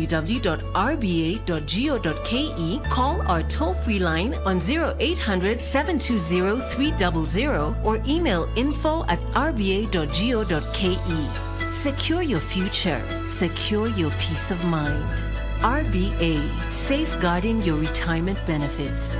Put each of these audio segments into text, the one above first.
www.rba.go.ke, call our toll-free line on 0800 720 300 or email info@rba.go.ke. Secure your future. Secure your peace of mind. RBA, safeguarding your retirement benefits.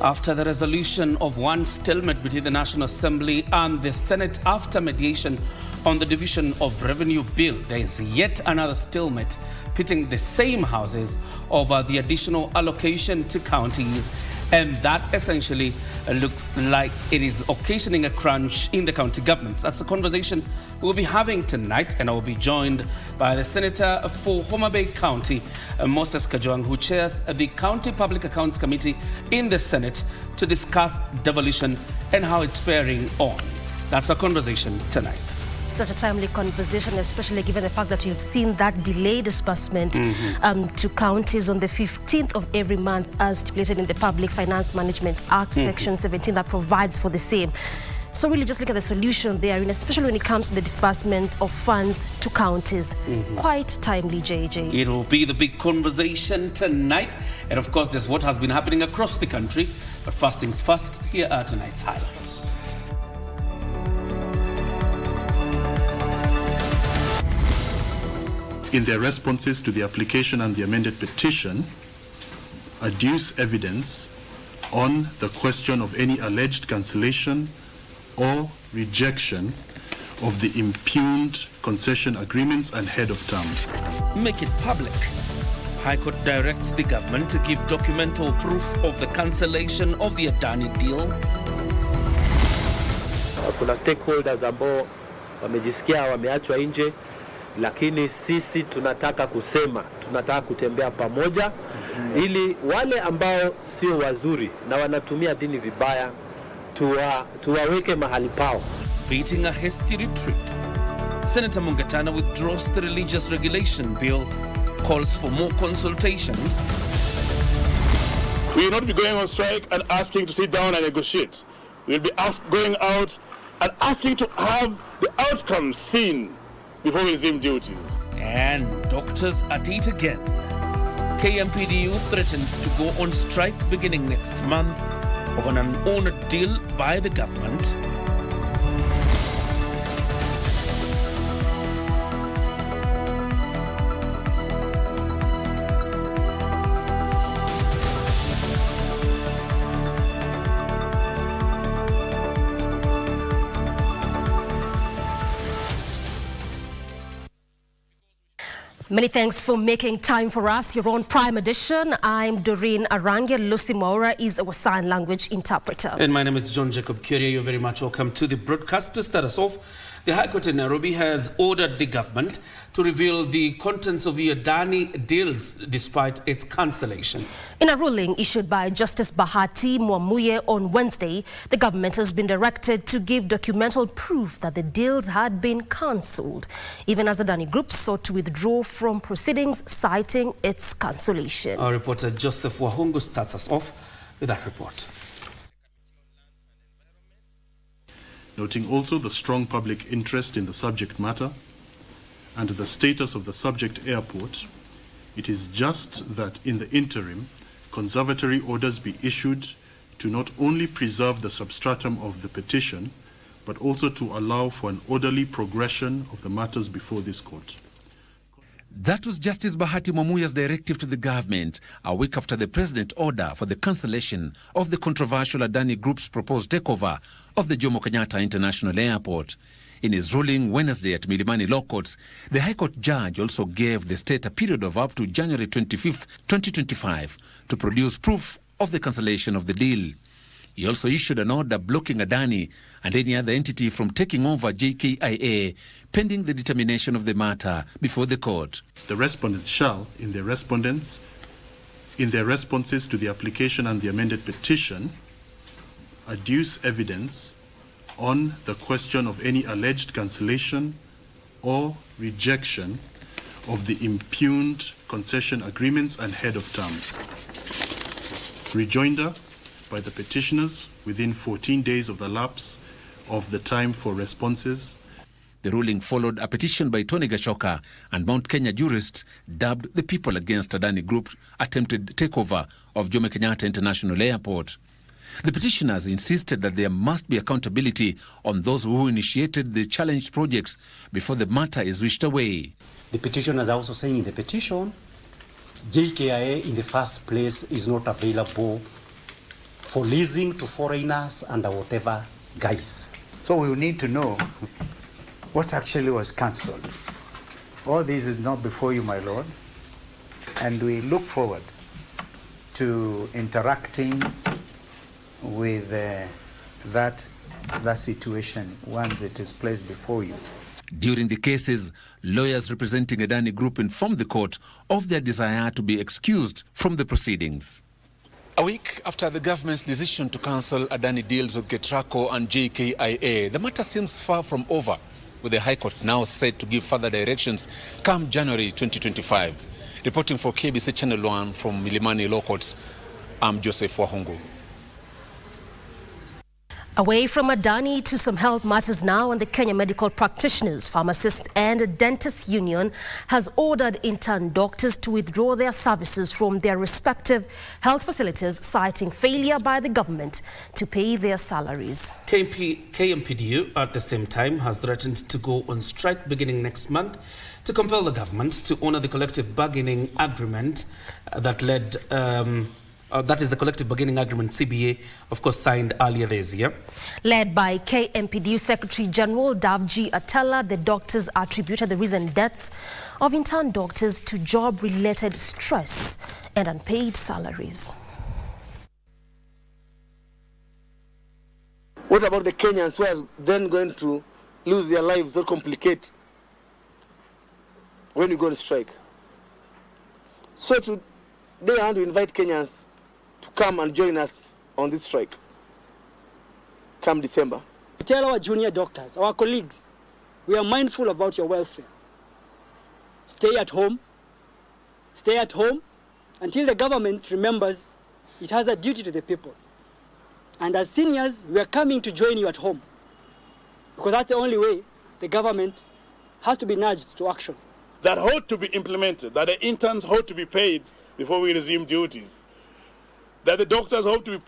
After the resolution of one stalemate between the National Assembly and the Senate after mediation on the division of revenue bill, there is yet another stalemate pitting the same houses over the additional allocation to counties, and that essentially looks like it is occasioning a crunch in the county governments. That's the conversation we'll be having tonight, and I will be joined by the Senator for Homa Bay County, Moses Kajwang, who chairs the County Public Accounts Committee in the Senate, to discuss devolution and how it's faring on. That's our conversation tonight. Such a timely conversation, especially given the fact that you've seen that delayed disbursement to counties on the 15th of every month, as stipulated in the Public Finance Management Act, Section 17, that provides for the same. So really just look at the solution there, and especially when it comes to the disbursement of funds to counties. Quite timely, JJ. It will be the big conversation tonight. And of course, there's what has been happening across the country. But first things first, here are tonight's highlights. In their responses to the application and the amended petition, adduce evidence on the question of any alleged cancellation or rejection of the impugned concession agreements and head of terms. Make it public. High Court directs the government to give documental proof of the cancellation of the Adani deal. Kuna stakeholders ambao wamejisikia wameachwa nje, lakini sisi tunataka kusema, tunataka kutembea pamoja ili wale ambao sio wazuri na wanatumia dini vibaya tuwaweke mahali pao. Beating a hasty retreat. Senator Mungatana withdraws the religious regulation bill, calls for more consultations. We will not be going on strike and asking to sit down and negotiate. We will be going out and asking to have the outcomes seen before we resume duties. And doctors at it again. KMPDU threatens to go on strike beginning next month over an unhonored deal by the government. Many thanks for making time for us. You're on Prime Edition. I'm Doreen Arange. Lucy Maura is our sign language interpreter. And my name is John Jacob Kioria. You're very much welcome to the broadcast. To start us off, the High Court in Nairobi has ordered the government to reveal the contents of the Adani deals despite its cancellation. In a ruling issued by Justice Bahati Mwamuye on Wednesday, the government has been directed to give documental proof that the deals had been cancelled, even as the Adani Group sought to withdraw from proceedings, citing its cancellation. Our reporter Joseph Wahungu starts us off with that report. Noting also the strong public interest in the subject matter and the status of the subject airport, it is just that in the interim, conservatory orders be issued to not only preserve the substratum of the petition, but also to allow for an orderly progression of the matters before this court. That was Justice Bahati Mwamuya's directive to the government a week after the president order for the cancellation of the controversial Adani Group's proposed takeover of the Jomo Kenyatta International Airport. In his ruling Wednesday at Milimani Law Courts, the High Court judge also gave the state a period of up to January 25th, 2025 to produce proof of the cancellation of the deal. He also issued an order blocking Adani and any other entity from taking over JKIA pending the determination of the matter before the court. The respondents shall, in their responses to the application and the amended petition, adduce evidence on the question of any alleged cancellation or rejection of the impugned concession agreements and head of terms. Rejoinder by the petitioners within 14 days of the lapse of the time for responses. The ruling followed a petition by Tony Gashoka and Mount Kenya jurists dubbed the People Against Adani Group attempted takeover of Jomo Kenyatta International Airport. The petitioners insisted that there must be accountability on those who initiated the challenged projects before the matter is wished away. The petitioners are also saying in the petition, JKIA in the first place is not available for leasing to foreigners under whatever guise. So we need to know what actually was cancelled. All this is not before you, my Lord, and we look forward to interacting with that situation once it is placed before you. During the cases, lawyers representing Adani Group informed the court of their desire to be excused from the proceedings. A week after the government's decision to cancel Adani deals with Ketraco and JKIA, the matter seems far from over, with the High Court now set to give further directions come January 2025. Reporting for KBC Channel 1 from Milimani Law Courts, I'm Joseph Wahungu. Away from Adani to some health matters now, and the Kenya Medical Practitioners, Pharmacists and Dentists Union has ordered intern doctors to withdraw their services from their respective health facilities, citing failure by the government to pay their salaries. KMPDU at the same time has threatened to go on strike beginning next month to compel the government to honor the collective bargaining agreement that led that is the collective bargaining agreement CBA, of course, signed earlier this year. Led by KMPDU Secretary General Davji Atala, the doctors attributed the recent deaths of intern doctors to job-related stress and unpaid salaries. What about the Kenyans who are then going to lose their lives or complicate when you go on strike? So today I want to invite Kenyans to come and join us on this strike come December. Tell our junior doctors, our colleagues, we are mindful about your welfare. Stay at home until the government remembers it has a duty to the people. And as seniors, we are coming to join you at home, because that's the only way the government has to be nudged to action. That ought to be implemented, that the interns ought to be paid before we resume duties, that the doctors ought to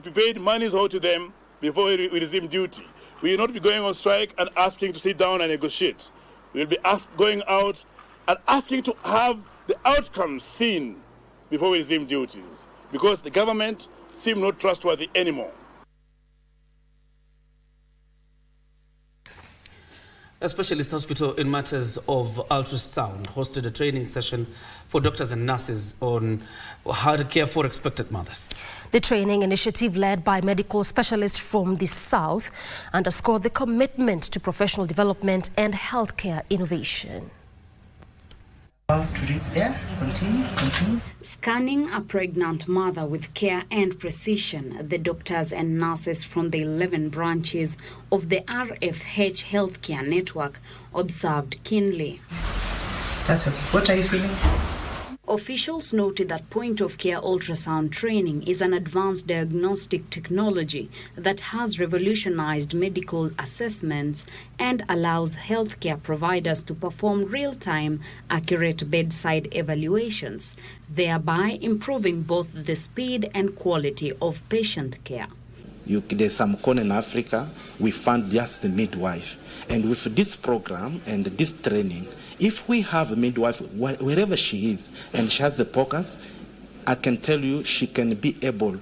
be paid monies owed to them before we resume duty. We will not be going on strike and asking to sit down and negotiate. We will be going out and asking to have the outcomes seen before we resume duties, because the government seems not trustworthy anymore. A specialist hospital in matters of ultrasound hosted a training session for doctors and nurses on how to care for expectant mothers. The training initiative, led by medical specialists from the South, underscored the commitment to professional development and healthcare innovation. Continue. Scanning a pregnant mother with care and precision, the doctors and nurses from the 11 branches of the RFH Healthcare Network observed keenly. That's it. What are you feeling? Officials noted that point-of-care ultrasound training is an advanced diagnostic technology that has revolutionized medical assessments and allows healthcare providers to perform real-time, accurate bedside evaluations, thereby improving both the speed and quality of patient care. There's some corner in Africa, we fund just the midwife. And with this program and this training, if we have a midwife wherever she is and she has the focus, I can tell you she can be able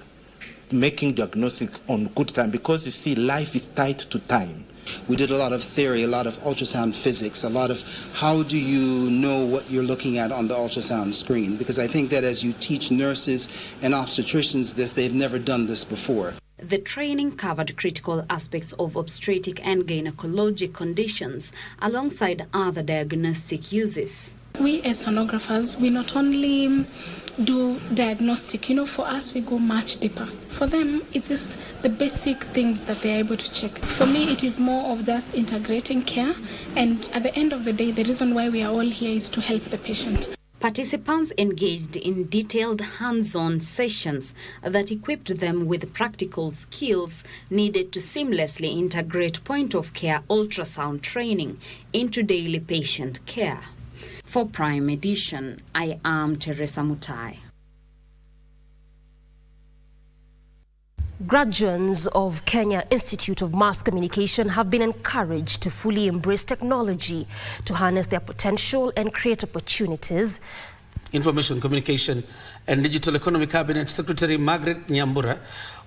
making diagnostic on good time, because you see life is tied to time. We did a lot of theory, a lot of ultrasound physics, a lot of how do you know what you're looking at on the ultrasound screen? Because I think that as you teach nurses and obstetricians this, they've never done this before. The training covered critical aspects of obstetric and gynecologic conditions alongside other diagnostic uses. We as sonographers, we not only do diagnostic, for us we go much deeper. For them, it's just the basic things that they're able to check. For me, it is more of just integrating care, and at the end of the day, the reason why we are all here is to help the patient. Participants engaged in detailed hands-on sessions that equipped them with practical skills needed to seamlessly integrate point-of-care ultrasound training into daily patient care. For Prime Edition, I am Teresa Mutai. Graduates of Kenya Institute of Mass Communication have been encouraged to fully embrace technology to harness their potential and create opportunities. Information, Communication and Digital Economy Cabinet Secretary Margaret Nyambura,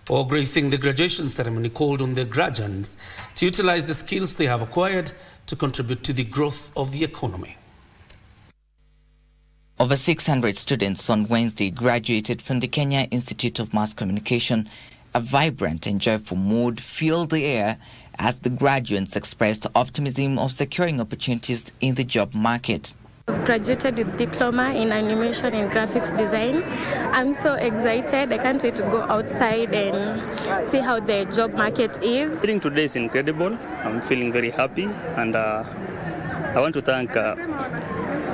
gracing the graduation ceremony, called on the graduates to utilize the skills they have acquired to contribute to the growth of the economy. Over 600 students on Wednesday graduated from the Kenya Institute of Mass Communication. A vibrant and joyful mood filled the air as the graduates expressed optimism of securing opportunities in the job market. I've graduated with diploma in animation and graphics design. I'm so excited. I can't wait to go outside and see how the job market is. Feeling today is incredible. I'm feeling very happy, and I want to thank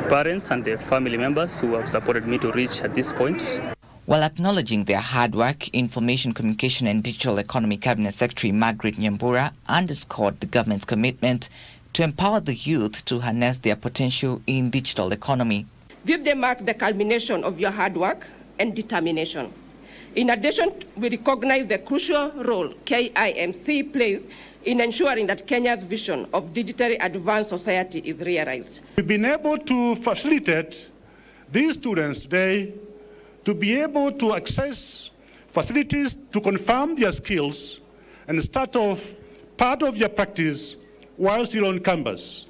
parents and their family members who have supported me to reach at this point. While acknowledging their hard work, Information, Communication and Digital Economy Cabinet Secretary Margaret Nyambura underscored the government's commitment to empower the youth to harness their potential in digital economy. This day marks the culmination of your hard work and determination. In addition, we recognize the crucial role KIMC plays in ensuring that Kenya's vision of digitally advanced society is realized. We've been able to facilitate these students today to be able to access facilities to confirm their skills and start off part of their practice while still on campus.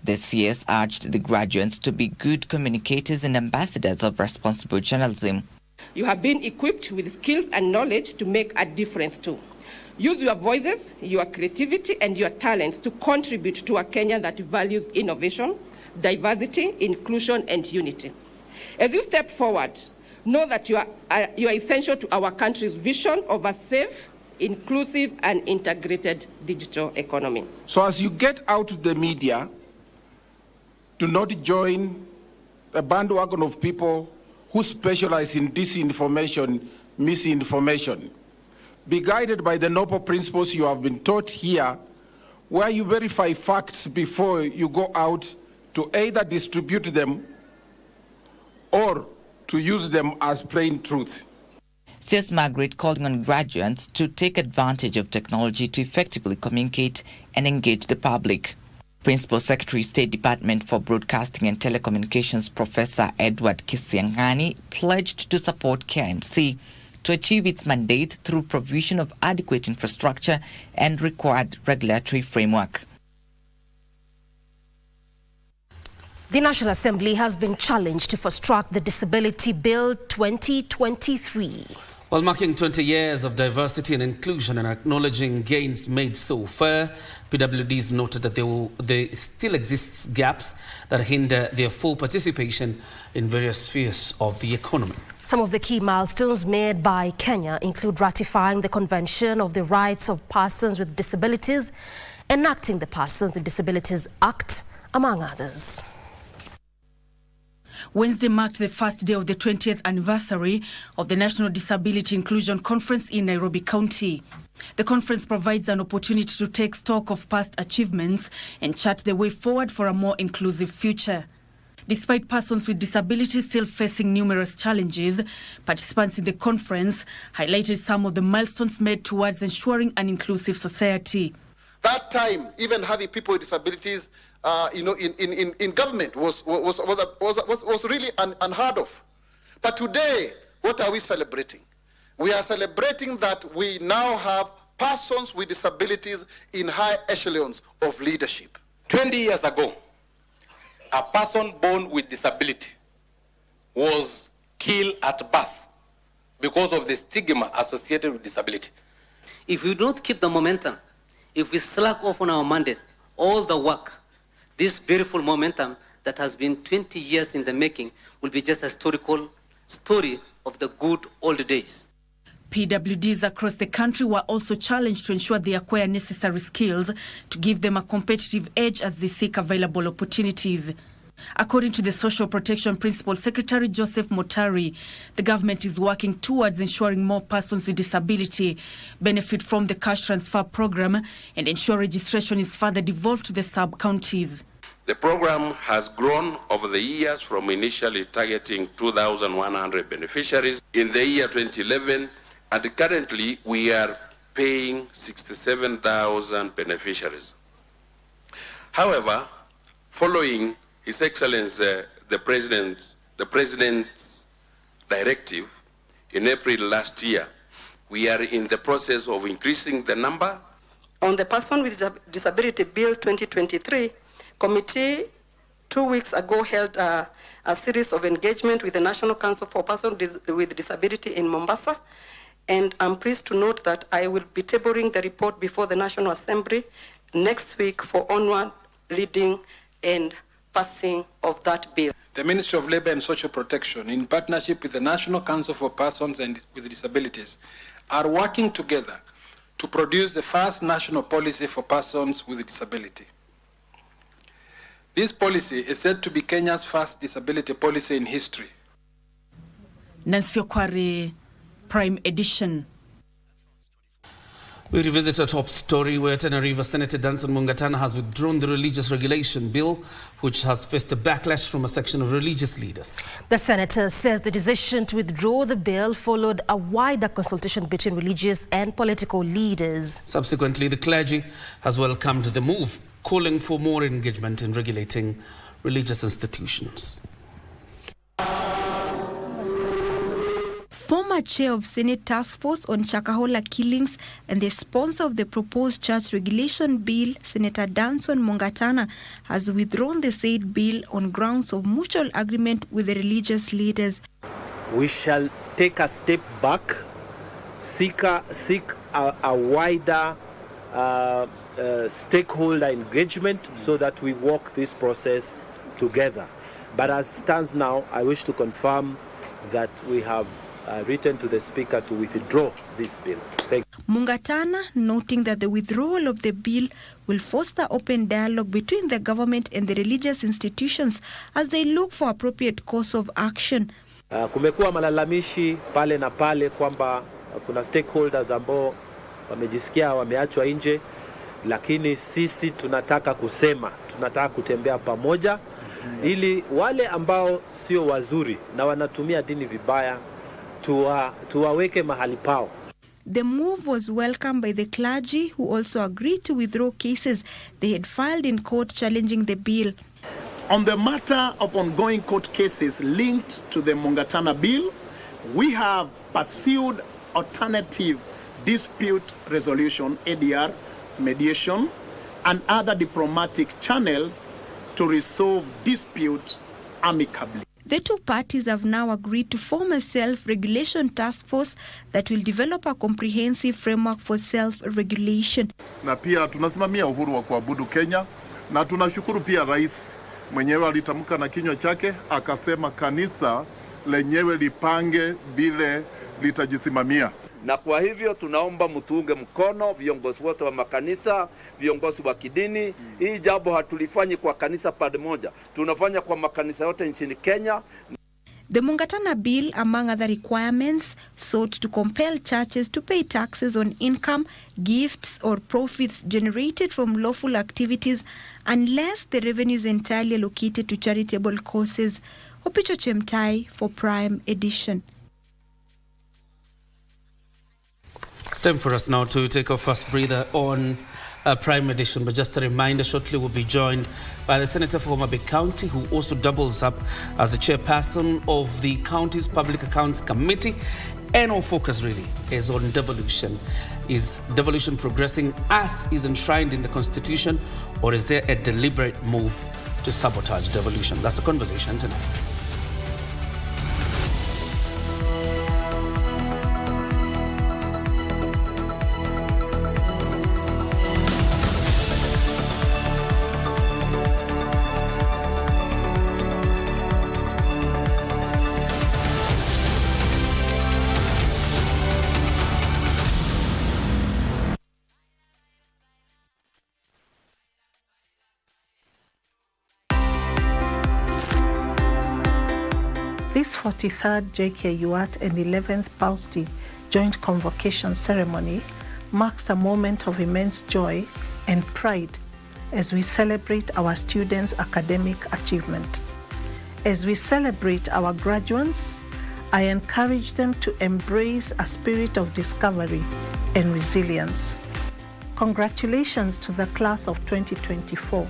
The CS urged the graduates to be good communicators and ambassadors of responsible journalism. You have been equipped with skills and knowledge to make a difference too. Use your voices, your creativity and your talents to contribute to a Kenya that values innovation, diversity, inclusion and unity. As you step forward, know that you are essential to our country's vision of a safe, inclusive and integrated digital economy. So as you get out to the media, do not join a bandwagon of people who specialize in disinformation, misinformation. Be guided by the noble principles you have been taught here, where you verify facts before you go out to either distribute them or to use them as plain truth. Says Margaret, calling on graduates to take advantage of technology to effectively communicate and engage the public. Principal Secretary, State Department for Broadcasting and Telecommunications, Professor Edward Kisiangani, pledged to support KIMC to achieve its mandate through provision of adequate infrastructure and required regulatory framework. The National Assembly has been challenged to fast-track the Disability Bill 2023. While marking 20 years of diversity and inclusion and acknowledging gains made so far, PWDs noted that there still exists gaps that hinder their full participation in various spheres of the economy. Some of the key milestones made by Kenya include ratifying the Convention of the Rights of Persons with Disabilities, enacting the Persons with Disabilities Act, among others. Wednesday marked the first day of the 20th anniversary of the National Disability Inclusion Conference in Nairobi County. The conference provides an opportunity to take stock of past achievements and chart the way forward for a more inclusive future. Despite persons with disabilities still facing numerous challenges, participants in the conference highlighted some of the milestones made towards ensuring an inclusive society. That time, even having people with disabilities, in government was really unheard of. But today, what are we celebrating? We are celebrating that we now have persons with disabilities in high echelons of leadership. 20 years ago, a person born with disability was killed at birth because of the stigma associated with disability. If we don't keep the momentum, if we slack off on our mandate, all the work, this beautiful momentum that has been 20 years in the making will be just a historical story of the good old days. PWDs across the country were also challenged to ensure they acquire necessary skills to give them a competitive edge as they seek available opportunities. According to the Social Protection Principal Secretary Joseph Motari, the government is working towards ensuring more persons with disability benefit from the cash transfer program and ensure registration is further devolved to the sub-counties. The program has grown over the years from initially targeting 2,100 beneficiaries in the year 2011, and currently we are paying 67,000 beneficiaries. However, following His Excellency the President's directive in April last year, we are in the process of increasing the number. On the Person with Disability Bill 2023, committee 2 weeks ago held a series of engagement with the National Council for Persons with Disability in Mombasa, and I'm pleased to note that I will be tabling the report before the National Assembly next week for onward reading and passing of that bill. The Ministry of Labour and Social Protection, in partnership with the National Council for Persons with Disabilities, are working together to produce the first national policy for persons with disability. This policy is said to be Kenya's first disability policy in history. Nancy Okwari, Prime Edition. We revisit a top story where Tana River Senator Danson Mungatana has withdrawn the religious regulation bill, which has faced a backlash from a section of religious leaders. The senator says the decision to withdraw the bill followed a wider consultation between religious and political leaders. Subsequently, the clergy has welcomed the move, calling for more engagement in regulating religious institutions. Former chair of Senate Task Force on Chakahola killings and the sponsor of the proposed church regulation bill, Senator Danson Mungatana, has withdrawn the said bill on grounds of mutual agreement with the religious leaders. We shall take a step back, seek a wider stakeholder engagement so that we walk this process together. But as it stands now, I wish to confirm that we have written to the Speaker to withdraw this bill. Thank you. Mungatana noting that the withdrawal of the bill will foster open dialogue between the government and the religious institutions as they look for appropriate course of action. Kumekuwa malalamishi pale na pale kwamba kuna stakeholders ambao wamejisikia wameachwa nje, lakini sisi tunataka kutembea pamoja ili wale ambao sio wazuri na wanatumia dini vibaya tuwaweke mahali pao. The move was welcomed by the clergy, who also agreed to withdraw cases they had filed in court challenging the bill. On the matter of ongoing court cases linked to the Mungatana bill, we have pursued alternative dispute resolution, ADR, mediation, and other diplomatic channels to resolve disputes amicably. The two parties have now agreed to form a self-regulation task force that will develop a comprehensive framework for self-regulation. Na pia tunasimamia uhuru wa kuabudu Kenya, na tunashukuru pia rais mwenyewe alitamka na kinywa chake akasema kanisa lenyewe lipange vile litajisimamia. na kwa hivyo tunaomba mtuunge mkono, viongozi wote wa makanisa, viongozi wa kidini. Hii jambo hatulifanyi kwa kanisa pande moja, tunafanya kwa makanisa yote nchini Kenya. The Mungatana bill, among other requirements, sought to compel churches to pay taxes on income, gifts or profits generated from lawful activities unless the revenue is entirely allocated to charitable causes. Opicho Chemtai for Prime Edition. It's time for us now to take our first breather on Prime Edition, but just a reminder, shortly we'll be joined by the Senator for Homa Bay County, who also doubles up as the chairperson of the county's Public Accounts Committee. And our focus really is on devolution. Is devolution progressing as is enshrined in the Constitution, or is there a deliberate move to sabotage devolution? That's a conversation tonight. This 43rd JKUAT and 11th PAUSTI joint convocation ceremony marks a moment of immense joy and pride as we celebrate our students' academic achievement. As we celebrate our graduates, I encourage them to embrace a spirit of discovery and resilience. Congratulations to the class of 2024.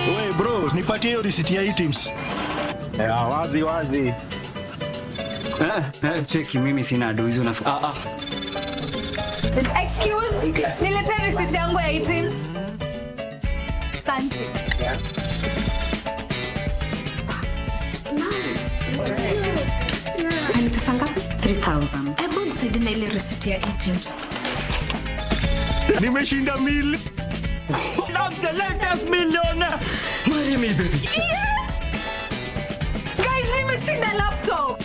Wewe bro, nipatie hiyo risiti ya items. Wazi wazi. Cheki, mimi sina ado hizo Excuse, niletee risiti yangu ya items. Asante. Ni pesa ngapi? 3,000. Hebu nisaidie na ile risiti ya items. Nimeshinda mili. I'm the latest millionaire. Marry me, baby. Yes! Guys, nimeshinda laptop.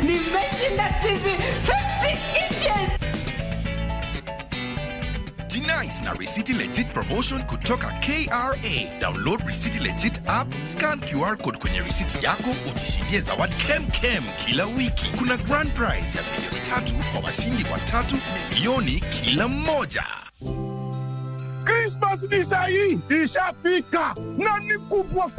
Nimeshinda TV 50 inches. Nice na Risiti Legit promotion kutoka KRA. Download Risiti Legit app, scan QR code kwenye risiti yako, ujishindie zawadi kem kila wiki. Kuna grand prize ya milioni 3 kwa washindi watatu, milioni kila mmoja. Christmas ni sahi, ishafika na ni kubwa.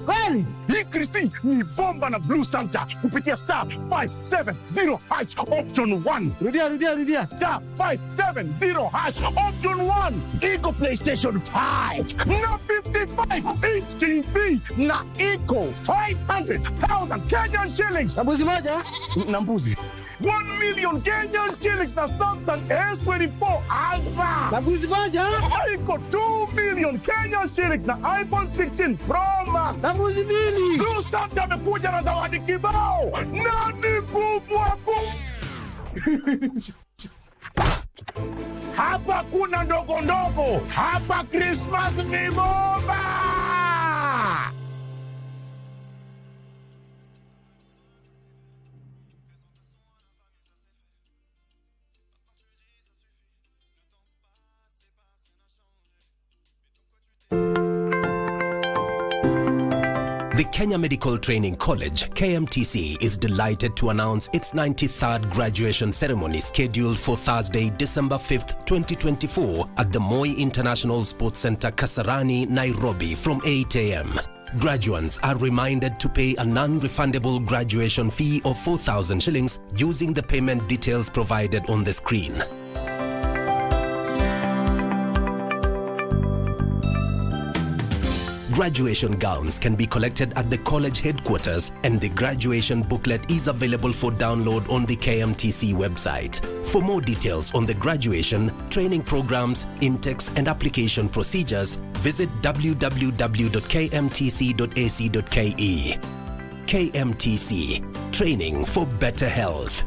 Kweli? Hii Kristi ni bomba na Blue Santa kupitia star 570 hash option 1. Rudia. Star 570 hash option 1. Iko PlayStation 5 na 55 inch TV na iko 500,000 Kenyan shillings. Na mbuzi moja? Na mbuzi. 1 million Kenyan shillings na Samsung S24 Ultra. Na mbuzi moja? Iko 2 million Kenyan shillings na iPhone 16 Pro Max. Na mbuzi mbili. Blue Santa amekuja na zawadi kibao. Na ni kubwa. Hapa kuna ndogo. Hapa Christmas ni bomba. The Kenya Medical Training College, KMTC, is delighted to announce its 93rd graduation ceremony scheduled for Thursday, December 5th, 2024 at the Moi International Sports Center, Kasarani, Nairobi from 8 a.m. Graduates are reminded to pay a non-refundable graduation fee of 4,000 shillings using the payment details provided on the screen. Graduation gowns can be collected at the college headquarters, and the graduation booklet is available for download on the KMTC website. For more details on the graduation, training programs, intakes and application procedures, visit www.kmtc.ac.ke. KMTC, training for better health.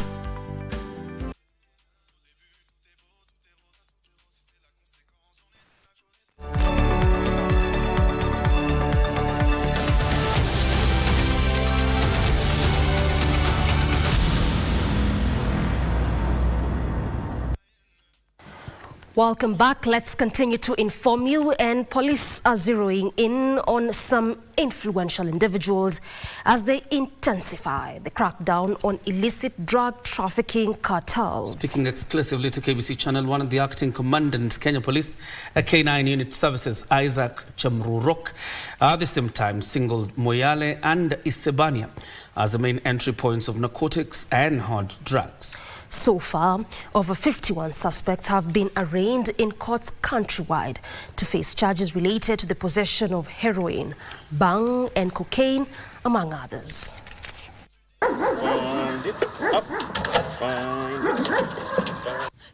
Welcome back. Let's continue to inform you, and police are zeroing in on some influential individuals as they intensify the crackdown on illicit drug trafficking cartels. Speaking exclusively to KBC Channel 1, the acting commandant, Kenya Police, K9 Unit Services, Isaac Chamrurok, at the same time singled Moyale and Isebania as the main entry points of narcotics and hard drugs. So far, over 51 suspects have been arraigned in courts countrywide to face charges related to the possession of heroin, bang and cocaine, among others.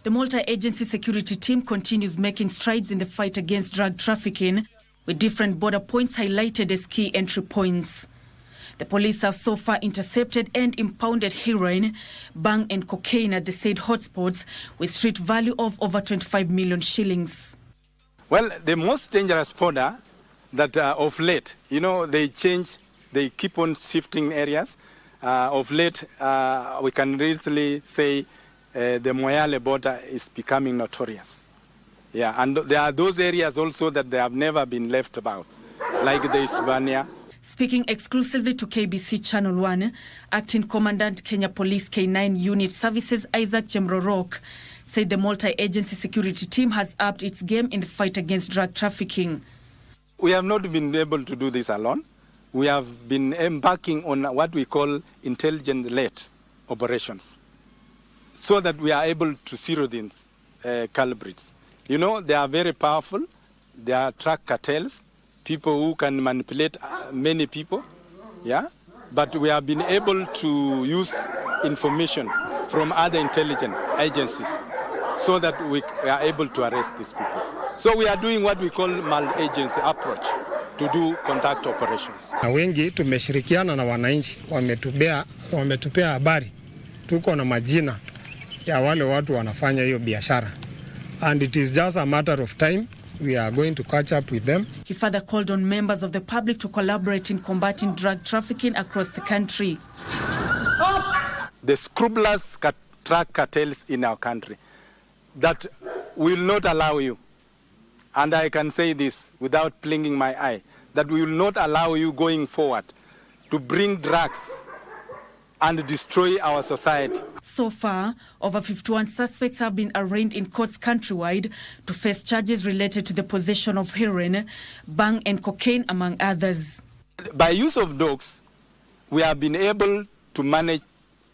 The multi-agency security team continues making strides in the fight against drug trafficking, with different border points highlighted as key entry points. The police have so far intercepted and impounded heroin, bang and cocaine at the said hotspots with street value of over 25 million shillings. Well, the most dangerous border that of late, they keep on shifting areas. Of late, we can easily say the Moyale border is becoming notorious. Yeah, and there are those areas also that they have never been left about, like the Hispania. Speaking exclusively to KBC Channel 1, Acting Commandant Kenya Police K9 Unit Services Isaac Chamrurok said the multi-agency security team has upped its game in the fight against drug trafficking. We have not been able to do this alone. We have been embarking on what we call intelligence-led operations so that we are able to zero these culprits. They are very powerful. They are drug cartels. People who can manipulate many people, yeah? But we have been able to use information from other intelligence agencies so that we are able to arrest these people. So we are doing what we call multi-agency approach to do contact operations. Na wengi tumeshirikiana na wananchi, wametupea habari. Tuko na majina ya wale watu wanafanya hiyo biashara. And it is just a matter of time. We are going to catch up with them. He further called on members of the public to collaborate in combating drug trafficking across the country. The scrupulous drug cartels in our country that will not allow you, and I can say this without blinking my eye, that we will not allow you going forward to bring drugs and destroy our society. So far, over 51 suspects have been arraigned in courts countrywide to face charges related to the possession of heroin, bang and cocaine, among others. By use of dogs, we have been able to manage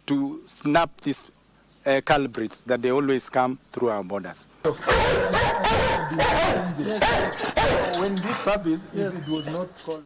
to snap these culprits that they always come through our borders. When this happens, it was not called.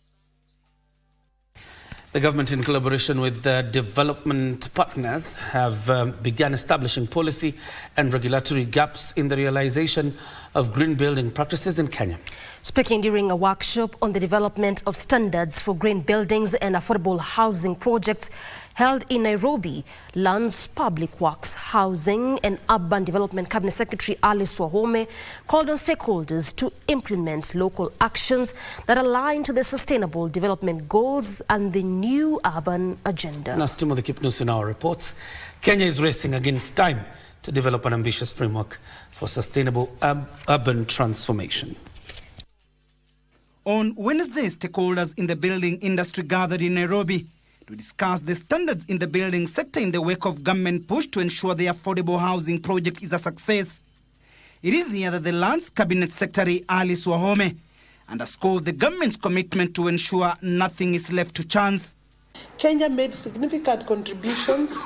The government, in collaboration with development partners, have begun establishing policy and regulatory gaps in the realization of green building practices in Kenya. Speaking during a workshop on the development of standards for green buildings and affordable housing projects held in Nairobi, Lands Public Works, Housing and Urban Development Cabinet Secretary Alice Wahome called on stakeholders to implement local actions that align to the Sustainable Development Goals and the new urban agenda. And as Timothy Kipnus in our reports, Kenya is racing against time to develop an ambitious framework for sustainable urban transformation. On Wednesday, stakeholders in the building industry gathered in Nairobi to discuss the standards in the building sector in the wake of government push to ensure the affordable housing project is a success. It is here that the Lands Cabinet Secretary Alice Wahome underscored the government's commitment to ensure nothing is left to chance. Kenya made significant contributions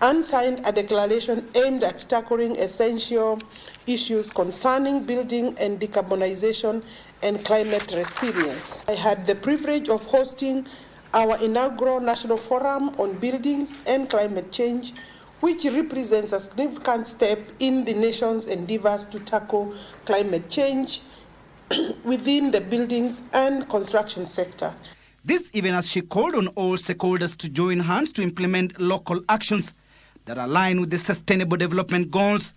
and signed a declaration aimed at tackling essential issues concerning building and decarbonization and climate resilience. I had the privilege of hosting our inaugural National Forum on Buildings and Climate Change, which represents a significant step in the nation's endeavors to tackle climate change within the buildings and construction sector. This even as she called on all stakeholders to join hands to implement local actions that align with the Sustainable Development Goals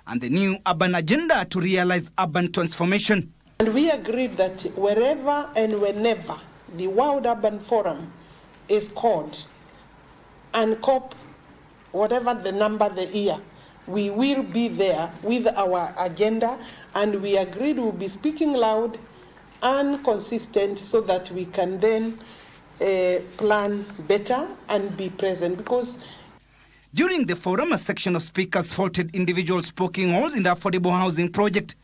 and the new urban agenda to realize urban transformation. And we agreed that wherever and whenever the World Urban Forum is called, and COP, whatever the number the year, we will be there with our agenda, and we agreed we'll be speaking loud and consistent so that we can then plan better and be present. Because during the forum, a section of speakers faulted individuals poking holes in the affordable housing project,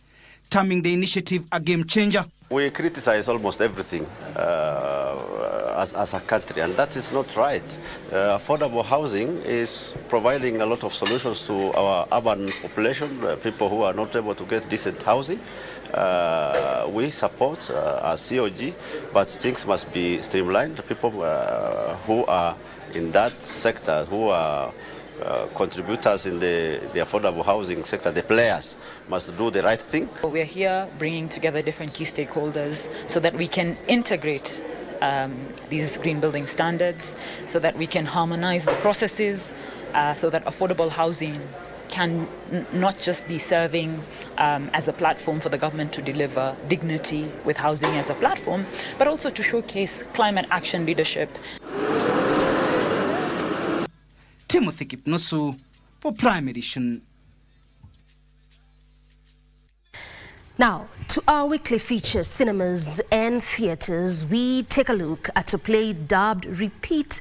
terming the initiative a game changer. We criticize almost everything as a country, and that is not right. Affordable housing is providing a lot of solutions to our urban population, people who are not able to get decent housing. We support as COG, but things must be streamlined. People who are in that sector, who are contributors in the affordable housing sector, the players, must do the right thing. We're here bringing together different key stakeholders so that we can integrate these green building standards, so that we can harmonize the processes, so that affordable housing can not just be serving as a platform for the government to deliver dignity with housing as a platform, but also to showcase climate action leadership. Timothy Kipnosu for Prime Edition. Now, to our weekly feature, cinemas and theatres, we take a look at a play dubbed Repeat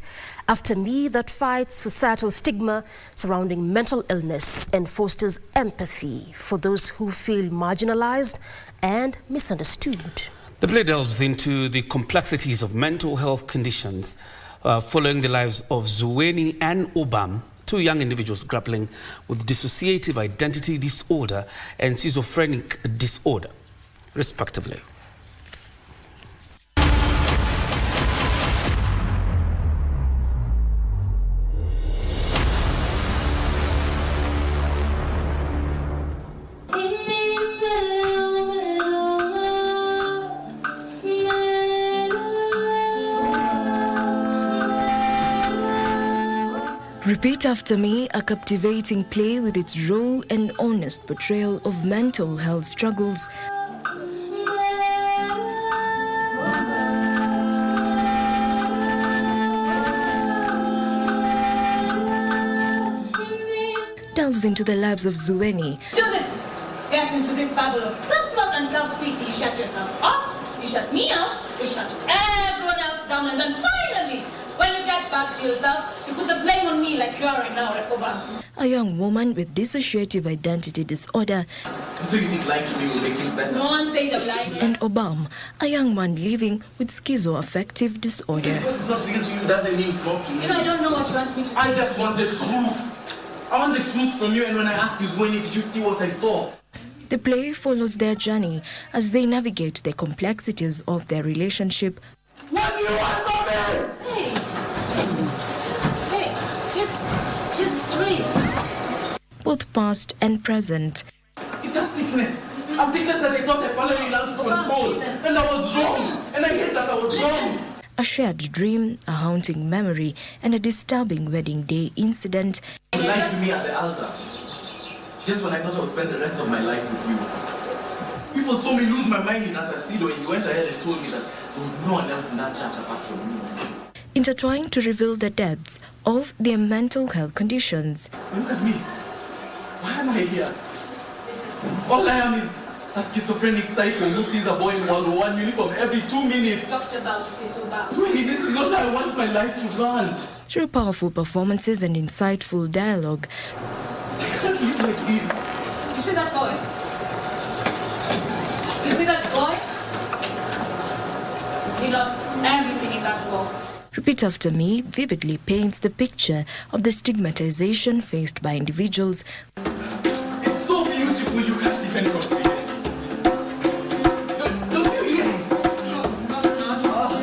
After Me that fights societal stigma surrounding mental illness and fosters empathy for those who feel marginalized and misunderstood. The play delves into the complexities of mental health conditions following the lives of Zuweni and Obam, two young individuals grappling with dissociative identity disorder and schizophrenic disorder, respectively. Repeat After Me, a captivating play with its raw and honest portrayal of mental health struggles. Delves into the lives of Zuweni. Do this! Get into this battle of self-love and self-pity. You shut yourself off, you shut me out, you shut everyone else down, and then finally, when you get back to yourself, you put the blame on me like Kioria now, Obama. A young woman with dissociative identity disorder. And so you think lying to me will make things better? No one say the lying. And Obam, a young man living with schizoaffective disorder. Because it's not real to you doesn't mean it's not to me. You know, I don't know what you want me to say. I just want the truth. I want the truth from you, and when I asked you, when did you see what I saw? The play follows their journey as they navigate the complexities of their relationship. What do you want from me? Hey, just breathe. Both past and present. It's a sickness. A sickness that I thought I finally learned to control. And I was wrong. And I hate that I was wrong. A shared dream, a haunting memory, and a disturbing wedding day incident. You lied to me at the altar. Just when I thought I would spend the rest of my life with you. People saw me lose my mind in a tuxedo, and you went ahead and told me that there was no one else in that church apart from me. Intertwined to reveal the depths of their mental health conditions. Look at me. Why am I here? All I am is a schizophrenic psycho who sees a boy in World War I uniform every 2 minutes. Talked about this about. Really, this is not how I want my life to run. Through powerful performances and insightful dialogue. I can't live like this. You see that boy? You see that boy? He lost everything in that war. Repeat After Me vividly paints the picture of the stigmatization faced by individuals. It's so beautiful you can't even comprehend it. Don't you hear it? No, not.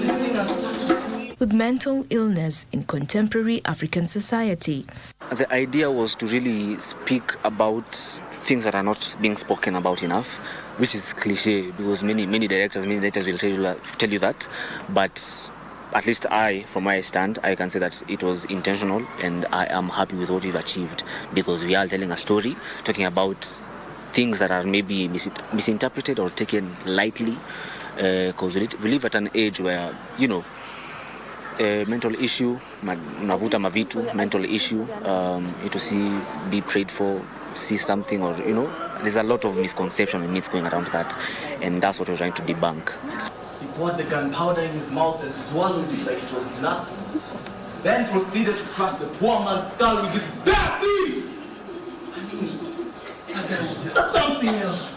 The singers start to sing. With mental illness in contemporary African society. The idea was to really speak about things that are not being spoken about enough, which is cliche because many directors will tell you that, but at least from my stand, I can say that it was intentional, and I am happy with what we've achieved because we are telling a story, talking about things that are maybe misinterpreted or taken lightly, because we live at an age where, mental issue, navuta mavitu, mental issue, to be prayed for, see something, or there's a lot of misconception and myths going around that, and that's what we're trying to debunk. He poured the gunpowder in his mouth and swallowed it like it was nothing. Then proceeded to crush the poor man's skull with his bare feet. I mean, that guy was just something else.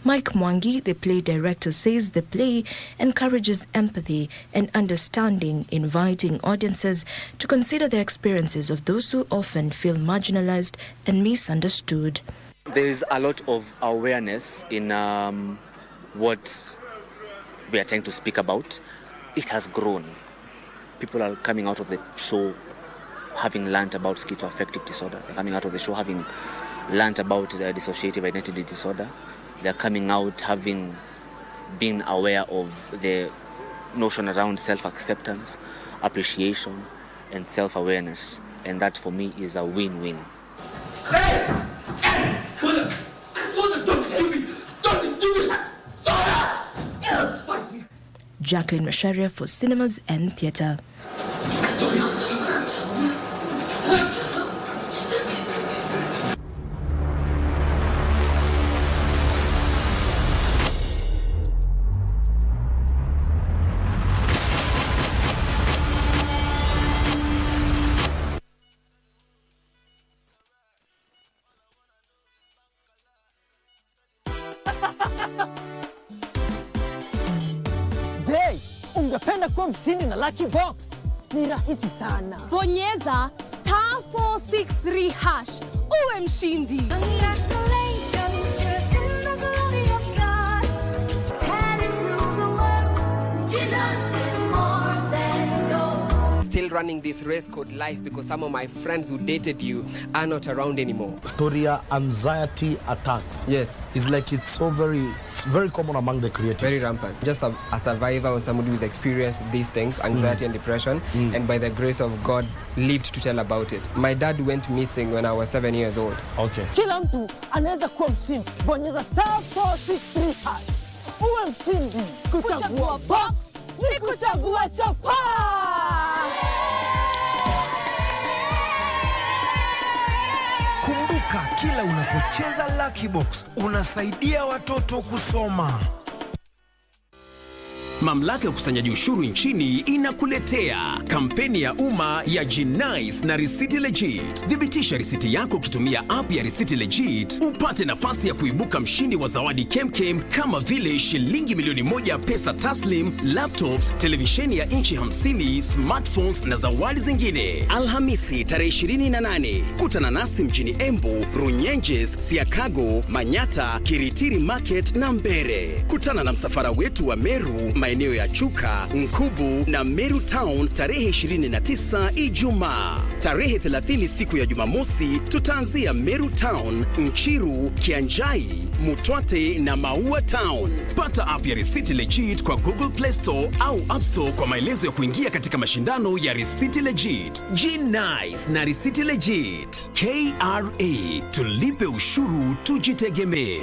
Mike Mwangi, the play director, says the play encourages empathy and understanding, inviting audiences to consider the experiences of those who often feel marginalized and misunderstood. There is a lot of awareness in what we are trying to speak about. It has grown. People are coming out of the show having learned about schizoaffective disorder. They're coming out of the show having learned about dissociative identity disorder. They're coming out having been aware of the notion around self-acceptance, appreciation, and self-awareness. And that, for me, is a win-win. Hey! Hey! Soda! Soda, don't be stupid! Don't be stupid! Soda! Fight me! Jacqueline Masharia for Cinemas and Theatre. Je, ungependa kuwa mshindi na Lucky Box? Ni rahisi sana. Bonyeza *463# uwe mshindi. Still running this race called life because some of my friends who dated you are not around anymore. Storia anxiety attacks. Yes. It's like it's very common among the creatives. Very rampant. Just a survivor or somebody who's experienced these things, anxiety and depression, and by the grace of God, lived to tell about it. My dad went missing when I was 7 years old. Okay. Kila mtu anaweza kuwa mshindi. Bonyeza *463# uwe mshindi. Kuchagua box ni kuchagua chapa. Kumbuka, kila unapocheza Lucky Box unasaidia watoto kusoma. Mamlaka ya ukusanyaji ushuru nchini inakuletea kampeni ya umma ya G-Nice na Risiti Legit. Thibitisha risiti yako ukitumia app ya Risiti Legit, upate nafasi ya kuibuka mshindi wa zawadi kemkem kama vile shilingi milioni 1 pesa taslim, laptops, televisheni ya inchi 50, smartphones na zawadi zingine. Alhamisi tarehe 28, kutana nasi mjini Embu, Runyenjes, Siakago, Manyata, Kiritiri Market na Mbere. Kutana na msafara wetu wa Meru, maeneo ya Chuka, Nkubu na Meru Town tarehe 29 Ijumaa. Tarehe 30 siku ya Jumamosi tutaanzia Meru Town, Nchiru, Kianjai, Mutwate na Maua Town. Pata app ya Risiti Legit kwa Google Play Store au App Store kwa maelezo ya kuingia katika mashindano ya Risiti Legit. G-Nice na Risiti Legit. KRA, tulipe ushuru tujitegemee.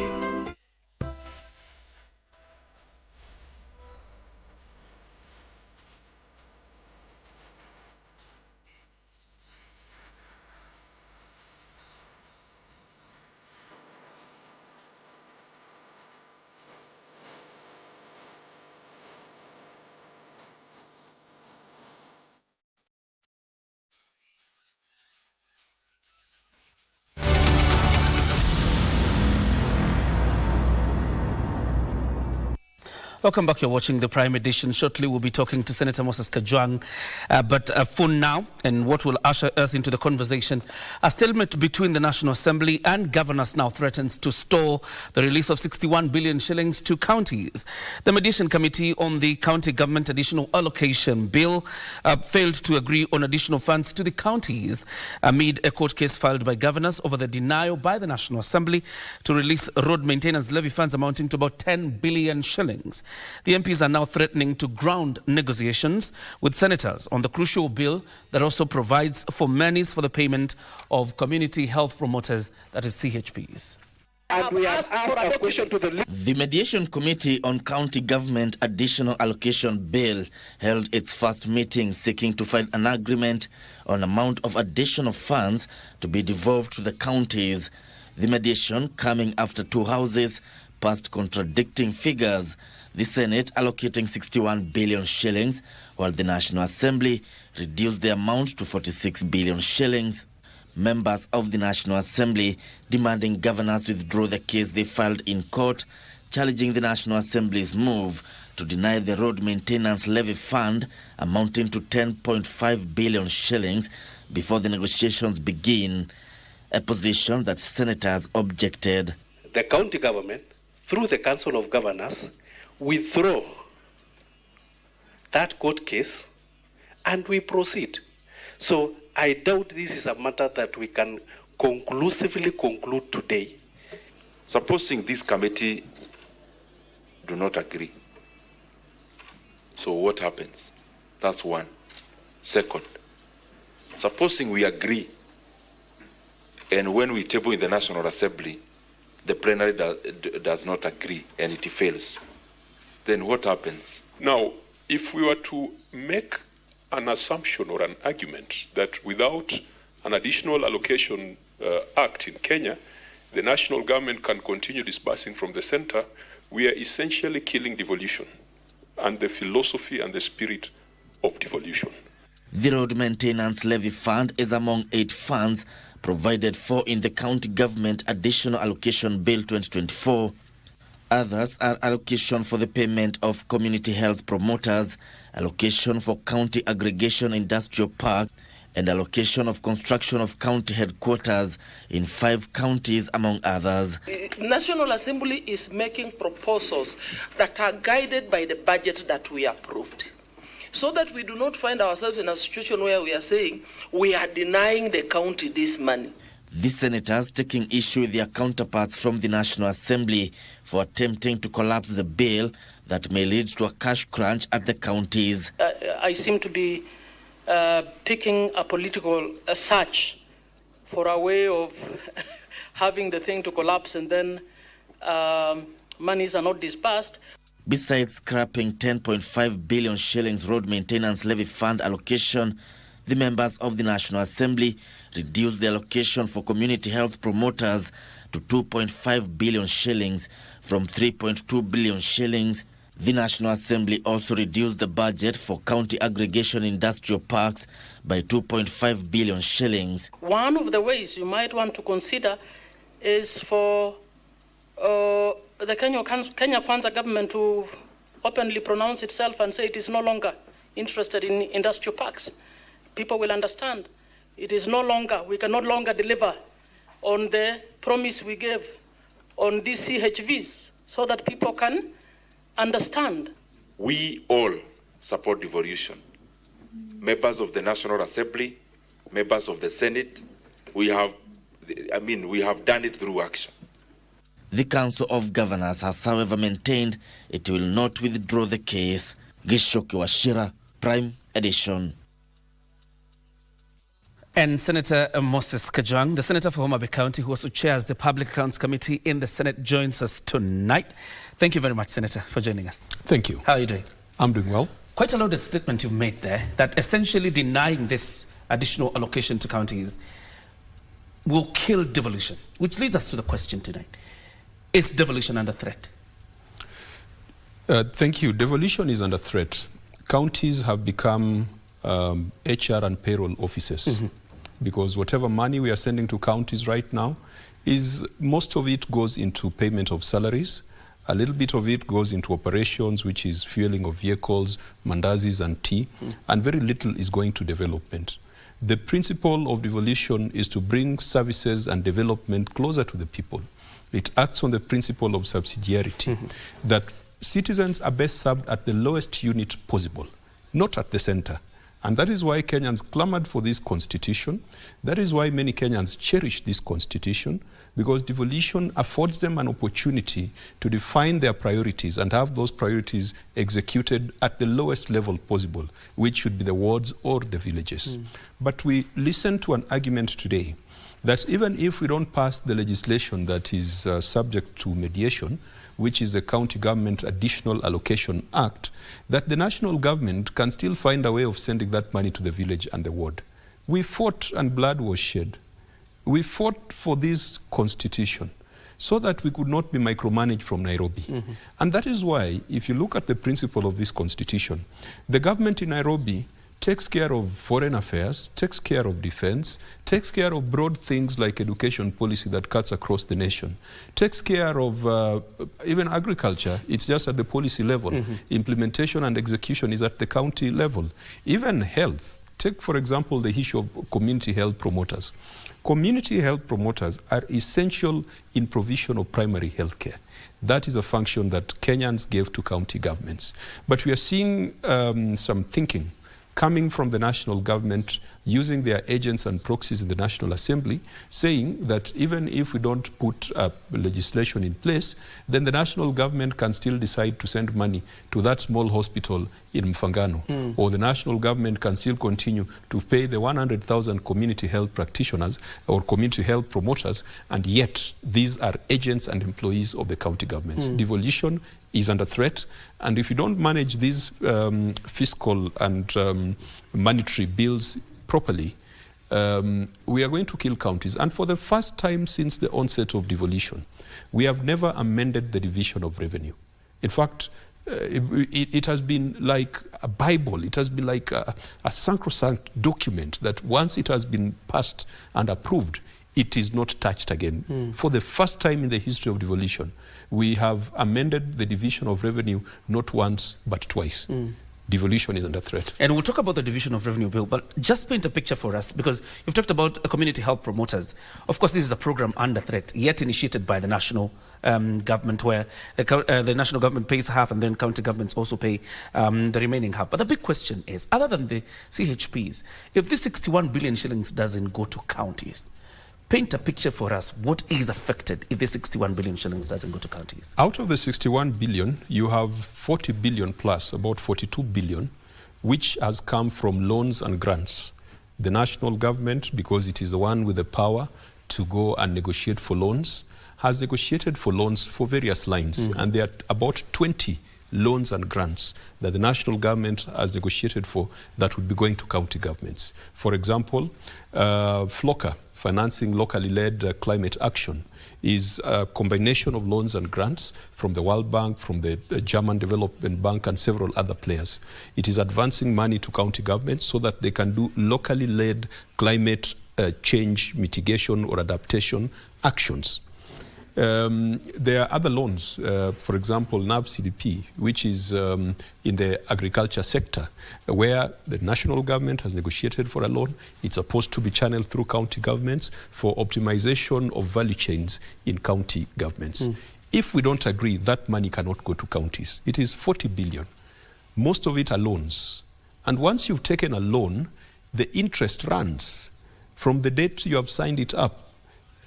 Welcome back. You're watching the Prime Edition. Shortly, we'll be talking to Senator Moses Kajwang. But for now, and what will usher us into the conversation, a stalemate between the National Assembly and governors now threatens to stall the release of 61 billion shillings to counties. The Mediation Committee on the County Government Additional Allocation Bill failed to agree on additional funds to the counties amid a court case filed by governors over the denial by the National Assembly to release road maintenance levy funds amounting to about 10 billion shillings. The MPs are now threatening to ground negotiations with senators on the crucial bill that also provides for monies for the payment of community health promoters, that is CHPs. and we have asked a question to the... The Mediation Committee on County Government Additional Allocation Bill held its first meeting seeking to find an agreement on amount of additional funds to be devolved to the counties. The mediation coming after two houses passed contradicting figures, the Senate allocating 61 billion shillings, while the National Assembly reduced the amount to 46 billion shillings. Members of the National Assembly demanding governors withdraw the case they filed in court, challenging the National Assembly's move to deny the road maintenance levy fund amounting to 10.5 billion shillings before the negotiations begin, a position that senators objected. The county government, through the Council of Governors, withdraw that court case and we proceed. So I doubt this is a matter that we can conclusively conclude today. Supposing this committee do not agree, so what happens? That's one. Second, supposing we agree, and when we table in the National Assembly, the plenary does not agree and it fails, then what happens? Now, if we were to make an assumption or an argument that without an additional allocation act in Kenya, the national government can continue disbursing from the center, we are essentially killing devolution and the philosophy and the spirit of devolution. The Road Maintenance Levy Fund is among 8 funds provided for in the County Government Additional Allocation Bill 2024. Others are allocation for the payment of community health promoters, allocation for county aggregation industrial park, and allocation of construction of county headquarters in 5 counties, among others. The National Assembly is making proposals that are guided by the budget that we approved, so that we do not find ourselves in a situation where we are saying we are denying the county this money. The senators taking issue with their counterparts from the National Assembly for attempting to collapse the bill that may lead to a cash crunch at the counties. I seem to be picking a political search for a way of having the thing to collapse and then monies are not disbursed. Besides scrapping 10.5 billion shillings road maintenance levy fund allocation, the members of the National Assembly reduced the allocation for community health promoters to 2.5 billion shillings from 3.2 billion shillings. The National Assembly also reduced the budget for county aggregation industrial parks by 2.5 billion shillings. One of the ways you might want to consider is for the Kenya Kwanza government to openly pronounce itself and say it is no longer interested in industrial parks. People will understand. It is no longer, we can no longer deliver on the promise we gave on these CHVs so that people can understand. We all support devolution. Members of the National Assembly, members of the Senate, we have done it through action. The Council of Governors has, however, maintained it will not withdraw the case. Gishoki Washira, Prime Edition. And Senator Moses Kajwang, the Senator for Homa Bay County, who also chairs the Public Accounts Committee in the Senate, joins us tonight. Thank you very much, Senator, for joining us. Thank you. How are you doing? I'm doing well. Quite a loaded statement you've made there, that essentially denying this additional allocation to counties will kill devolution, which leads us to the question tonight. Is devolution under threat? Thank you. Devolution is under threat. Counties have become HR and payroll offices because whatever money we are sending to counties right now, most of it goes into payment of salaries. A little bit of it goes into operations, which is fueling of vehicles, mandazis and tea, and very little is going to development. The principle of devolution is to bring services and development closer to the people. It acts on the principle of subsidiarity, that citizens are best served at the lowest unit possible, not at the center. And that is why Kenyans clamored for this constitution. That is why many Kenyans cherish this constitution, because devolution affords them an opportunity to define their priorities and have those priorities executed at the lowest level possible, which should be the wards or the villages. But we listened to an argument today that even if we don't pass the legislation that is subject to mediation, which is the County Government Additional Allocation Act, that the national government can still find a way of sending that money to the village and the ward. We fought and blood was shed. We fought for this constitution so that we could not be micromanaged from Nairobi. And that is why, if you look at the principle of this constitution, the government in Nairobi takes care of foreign affairs, takes care of defense, takes care of broad things like education policy that cuts across the nation, takes care of even agriculture. It's just at the policy level. Implementation and execution is at the county level. Even health. Take, for example, the issue of community health promoters. Community health promoters are essential in provision of primary health care. That is a function that Kenyans gave to county governments. But we are seeing some thinking coming from the national government using their agents and proxies in the National Assembly, saying that even if we don't put legislation in place, then the national government can still decide to send money to that small hospital in Mfangano, or the national government can still continue to pay the 100,000 community health practitioners or community health promoters, and yet these are agents and employees of the county governments. Devolution is under threat, and if you don't manage these fiscal and monetary bills properly, we are going to kill counties. And for the first time since the onset of devolution, we have never amended the division of revenue. In fact, it has been like a Bible. It has been like a sacrosanct document that once it has been passed and approved, it is not touched again. For the first time in the history of devolution, we have amended the division of revenue not once but twice. Devolution is under threat. And we'll talk about the division of revenue bill, but just paint a picture for us, because you've talked about community health promoters. Of course, this is a program under threat, yet initiated by the national government, where the national government pays half and then county governments also pay the remaining half. But the big question is, other than the CHPs, if this 61 billion shillings doesn't go to counties, paint a picture for us. What is affected if the 61 billion shillings doesn't go to counties? Out of the 61 billion, you have 40 billion plus, about 42 billion, which has come from loans and grants. The national government, because it is the one with the power to go and negotiate for loans, has negotiated for loans for various lines. And there are about 20 loans and grants that the national government has negotiated for that would be going to county governments. For example, FLOCA, financing locally led climate action, is a combination of loans and grants from the World Bank, from the German Development Bank, and several other players. It is advancing money to county governments so that they can do locally led climate change mitigation or adaptation actions. There are other loans, for example, NAV CDP, which is in the agriculture sector, where the national government has negotiated for a loan. It's supposed to be channeled through county governments for optimization of value chains in county governments. If we don't agree, that money cannot go to counties. It is 40 billion. Most of it are loans. And once you've taken a loan, the interest runs. From the date you have signed it up,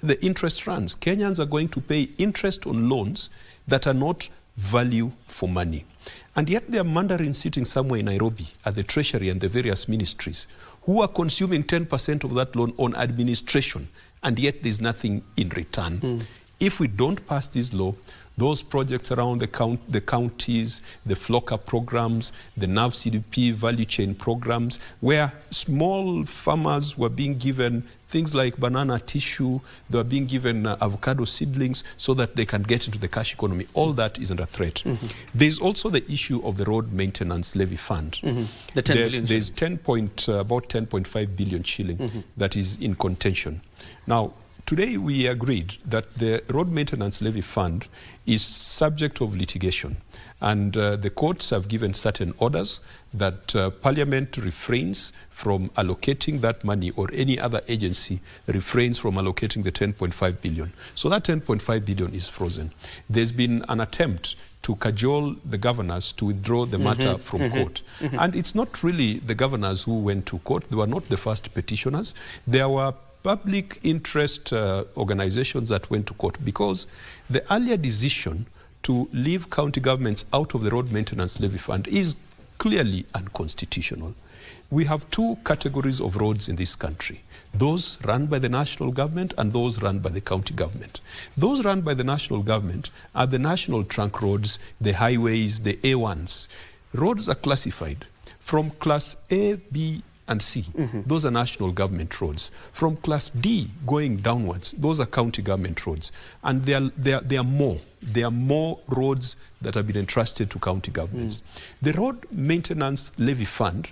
the interest runs. Kenyans are going to pay interest on loans that are not value for money. And yet there are mandarins sitting somewhere in Nairobi at the Treasury and the various ministries who are consuming 10% of that loan on administration, and yet there's nothing in return. If we don't pass this law, those projects around the counties, the FLOCA programs, the NAV CDP value chain programs, where small farmers were being given things like banana tissue, they were being given avocado seedlings so that they can get into the cash economy. All that is under threat. There's also the issue of the road maintenance levy fund. The 10 billion. There's about 10.5 billion shilling that is in contention. Now, today we agreed that the road maintenance levy fund is subject of litigation, and the courts have given certain orders that Parliament refrains from allocating that money, or any other agency refrains from allocating the 10.5 billion. So that 10.5 billion is frozen. There's been an attempt to cajole the governors to withdraw the matter from court. And it's not really the governors who went to court. They were not the first petitioners. There were public interest organizations that went to court, because the earlier decision to leave county governments out of the road maintenance levy fund is clearly unconstitutional. We have two categories of roads in this country. Those run by the national government and those run by the county government. Those run by the national government are the national trunk roads, the highways, the A1s. Roads are classified from class A, B, and C. Those are national government roads. From class D going downwards, those are county government roads. And there are more. There are more roads that have been entrusted to county governments. The road maintenance levy fund,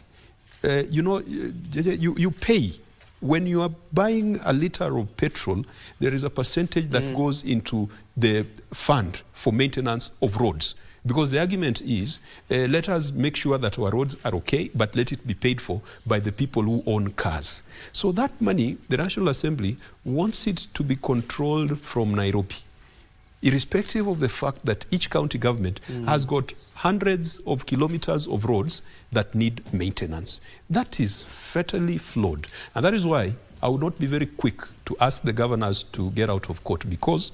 you pay. When you are buying a liter of petrol, there is a percentage that goes into the fund for maintenance of roads. Because the argument is, let us make sure that our roads are okay, but let it be paid for by the people who own cars. So that money, the National Assembly wants it to be controlled from Nairobi, irrespective of the fact that each county government has got hundreds of kilometers of roads that need maintenance. That is fatally flawed. And that is why I would not be very quick to ask the governors to get out of court, because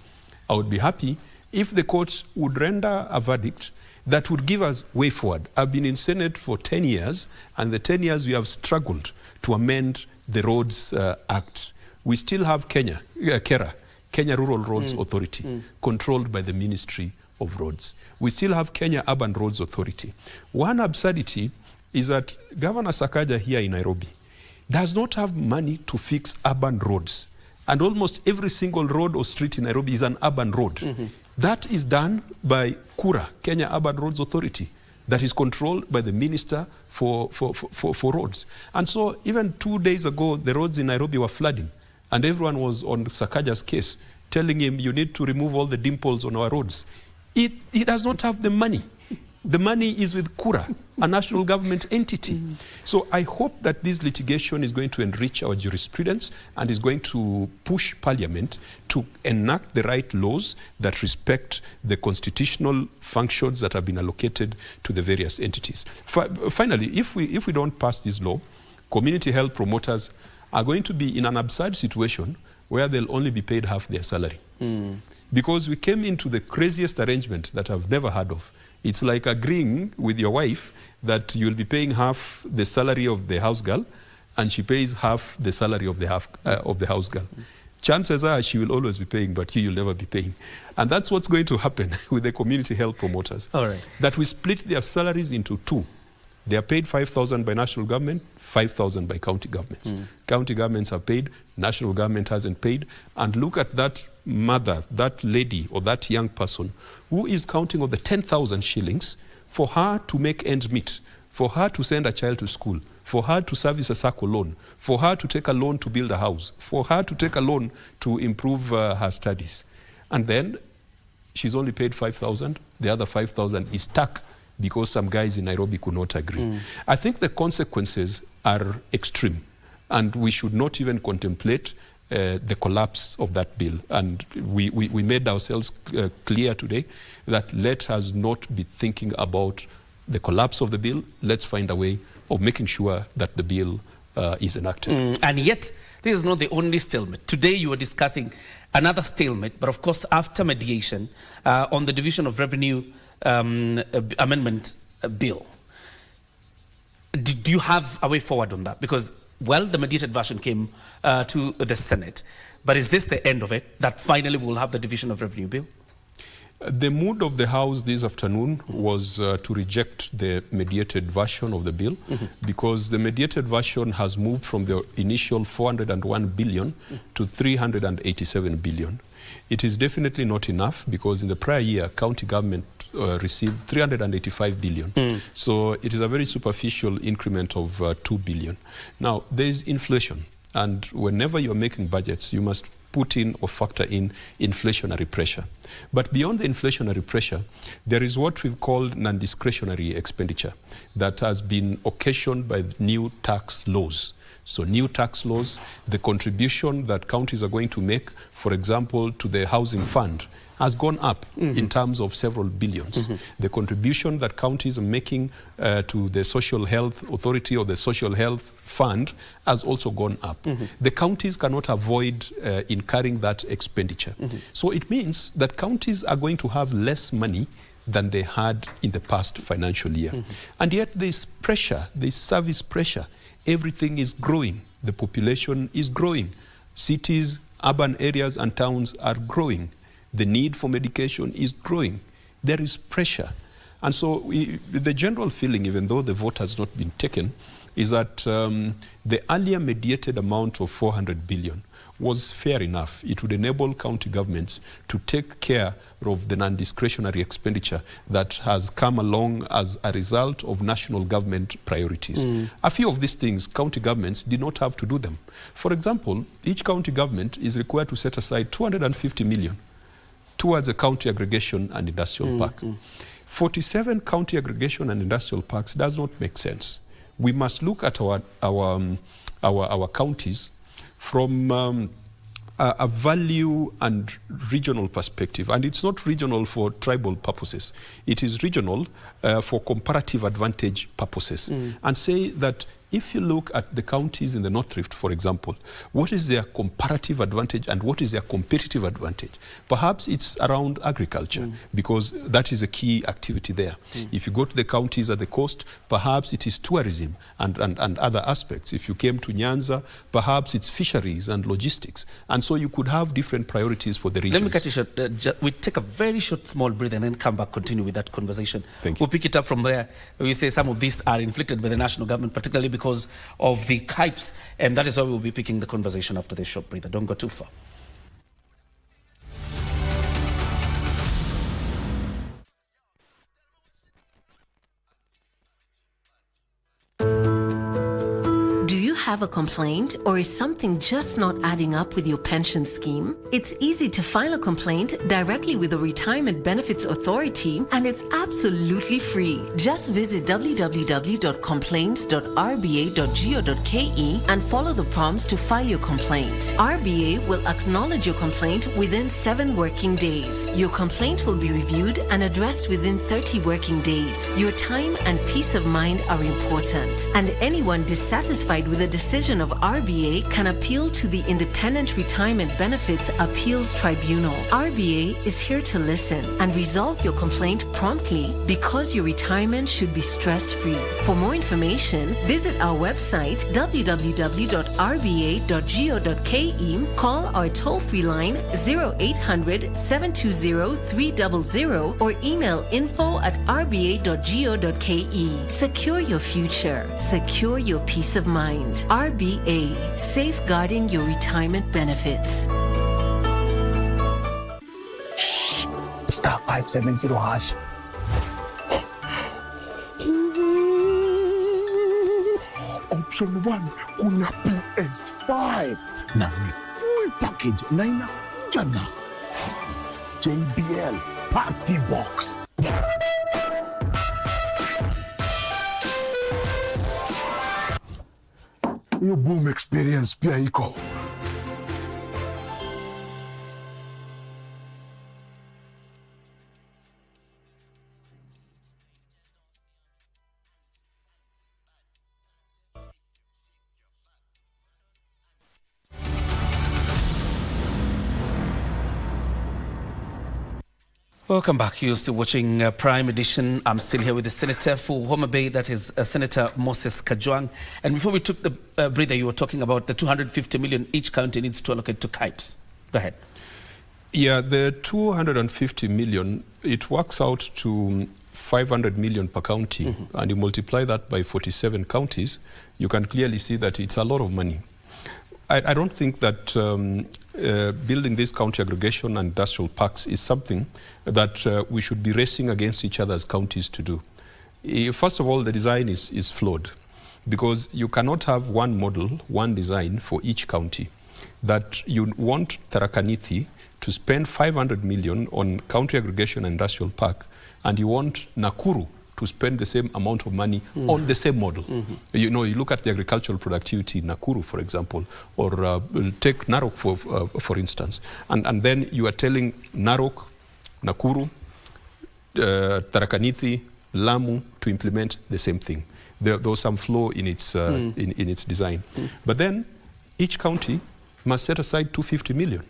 I would be happy if the courts would render a verdict that would give us way forward. I've been in Senate for 10 years, and the 10 years we have struggled to amend the Roads Act. We still have Kenya Rural Roads Authority, controlled by the Ministry of Roads. We still have Kenya Urban Roads Authority. One absurdity is that Governor Sakaja here in Nairobi does not have money to fix urban roads. And almost every single road or street in Nairobi is an urban road. That is done by KURA, Kenya Urban Roads Authority, that is controlled by the Minister for Roads. And so even 2 days ago, the roads in Nairobi were flooding, and everyone was on Sakaja's case, telling him, you need to remove all the dimples on our roads. He does not have the money. The money is with KURA, a national government entity. So I hope that this litigation is going to enrich our jurisprudence and is going to push Parliament to enact the right laws that respect the constitutional functions that have been allocated to the various entities. Finally, if we don't pass this law, community health promoters are going to be in an absurd situation where they'll only be paid half their salary. Because we came into the craziest arrangement that I've never heard of. It's like agreeing with your wife that you'll be paying half the salary of the house girl, and she pays half the salary of the house girl. Chances are she will always be paying, but you'll never be paying. And that's what's going to happen with the community health promoters. All right. That we split their salaries into two. They are paid 5,000 by national government, 5,000 by county governments. County governments are paid, national government hasn't paid. And look at that mother, that lady or that young person who is counting on the 10,000 shillings for her to make ends meet, for her to send a child to school, for her to service a SACCO loan, for her to take a loan to build a house, for her to take a loan to improve her studies. And then she's only paid 5,000, the other 5,000 is stuck because some guys in Nairobi could not agree. I think the consequences are extreme, and we should not even contemplate the collapse of that bill. And we made ourselves clear today that let us not be thinking about the collapse of the bill. Let's find a way of making sure that the bill is enacted. And yet, this is not the only stalemate. Today you were discussing another stalemate, but of course after mediation on the Division of Revenue Amendment Bill. Do you have a way forward on that? Because, well, the mediated version came to the Senate, but is this the end of it, that finally we'll have the Division of Revenue Bill? The mood of the House this afternoon was to reject the mediated version of the bill because the mediated version has moved from the initial 401 billion to 387 billion. It is definitely not enough because in the prior year, county government received 385 billion. So it is a very superficial increment of 2 billion. Now, there is inflation, and whenever you're making budgets, you must put in or factor in inflationary pressure. But beyond the inflationary pressure, there is what we've called non-discretionary expenditure that has been occasioned by new tax laws. So new tax laws, the contribution that counties are going to make, for example, to the housing fund, has gone up in terms of several billions. The contribution that counties are making to the Social Health Authority or the Social Health Fund has also gone up. The counties cannot avoid incurring that expenditure. So it means that counties are going to have less money than they had in the past financial year. And yet there's pressure, there's service pressure. Everything is growing. The population is growing. Cities, urban areas and towns are growing. The need for medication is growing. There is pressure. And so the general feeling, even though the vote has not been taken, is that the earlier mediated amount of 400 billion was fair enough. It would enable county governments to take care of the non-discretionary expenditure that has come along as a result of national government priorities. A few of these things, county governments did not have to do them. For example, each county government is required to set aside 250 million towards a county aggregation and industrial park. 47 county aggregation and industrial parks does not make sense. We must look at our counties from a value and regional perspective. And it's not regional for tribal purposes. It is regional for comparative advantage purposes. And say that if you look at the counties in the North Rift, for example, what is their comparative advantage and what is their competitive advantage? Perhaps it's around agriculture, because that is a key activity there. If you go to the counties at the coast, perhaps it is tourism and other aspects. If you came to Nyanza, perhaps it's fisheries and logistics. And so you could have different priorities for the regions. Let me cut you short. We take a very short, small breath and then come back, continue with that conversation. Thank you. We'll pick it up from there. We say some of these are inflicted by the national government, particularly because of the KIPES, and that is why we'll be picking the conversation after this short breather. Don't go too far. Have a complaint, or is something just not adding up with your pension scheme? It's easy to file a complaint directly with the Retirement Benefits Authority, and it's absolutely free. Just visit www.complaints.rba.go.ke and follow the prompts to file your complaint. RBA will acknowledge your complaint within 7 working days. Your complaint will be reviewed and addressed within 30 working days. Your time and peace of mind are important, and anyone dissatisfied with a decision of RBA can appeal to the Independent Retirement Benefits Appeals Tribunal. RBA is here to listen and resolve your complaint promptly, because your retirement should be stress-free. For more information, visit our website www.rba.go.ke, call our toll-free line 0800 720 300 or email info@rba.go.ke. Secure your future. Secure your peace of mind. RBA, safeguarding your retirement benefits. Star 570 hash. Option 1, kuna PS5 na ni full package na inakuja na JBL Party Box. Your boom experience pia iko. Welcome back. You're still watching Prime Edition. I'm still here with the Senator for Homa Bay, that is Senator Moses Kajwang. And before we took the breather, you were talking about the 250 million each county needs to allocate to KIPES. Go ahead. Yeah, the 250 million, it works out to 500 million per county. And you multiply that by 47 counties, you can clearly see that it's a lot of money. I don't think that building this county aggregation and industrial parks is something that we should be racing against each other as counties to do. First of all, the design is flawed, because you cannot have one model, one design for each county. That you want Tharaka Nithi to spend 500 million on county aggregation and industrial park, and you want Nakuru to spend the same amount of money on the same model. You know, you look at the agricultural productivity in Nakuru, for example, or take Narok for instance, and then you are telling Narok, Nakuru, Tharaka Nithi, Lamu to implement the same thing. There was some flaw in its in its design. But then each county must set aside 250 million.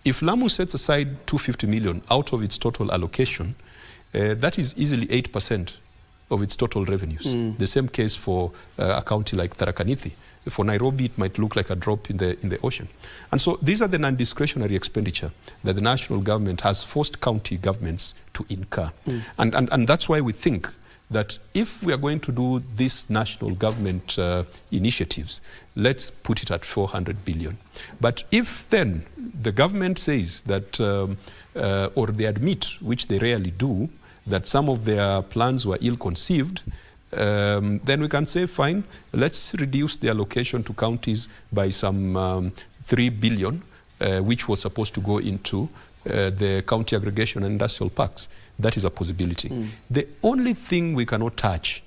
If Lamu sets aside 250 million out of its total allocation, that is easily 8% of its total revenues. The same case for a county like Tharaka Nithi. For Nairobi, it might look like a drop in the ocean. And so these are the non-discretionary expenditure that the national government has forced county governments to incur. And that's why we think that if we are going to do these national government initiatives, let's put it at 400 billion. But if then the government says that, or they admit, which they rarely do, that some of their plans were ill-conceived, then we can say, fine, let's reduce the allocation to counties by some 3 billion, which was supposed to go into the county aggregation and industrial parks. That is a possibility. The only thing we cannot touch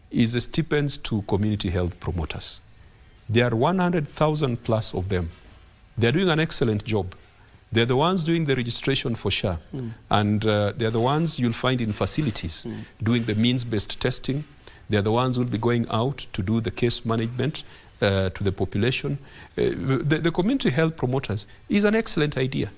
is the stipends to community health promoters. There are 100,000 plus of them. They're doing an excellent job. They're the ones doing the registration for SHA. And they're the ones you'll find in facilities doing the means-based testing. They're the ones who'll be going out to do the case management to the population. The community health promoters is an excellent idea.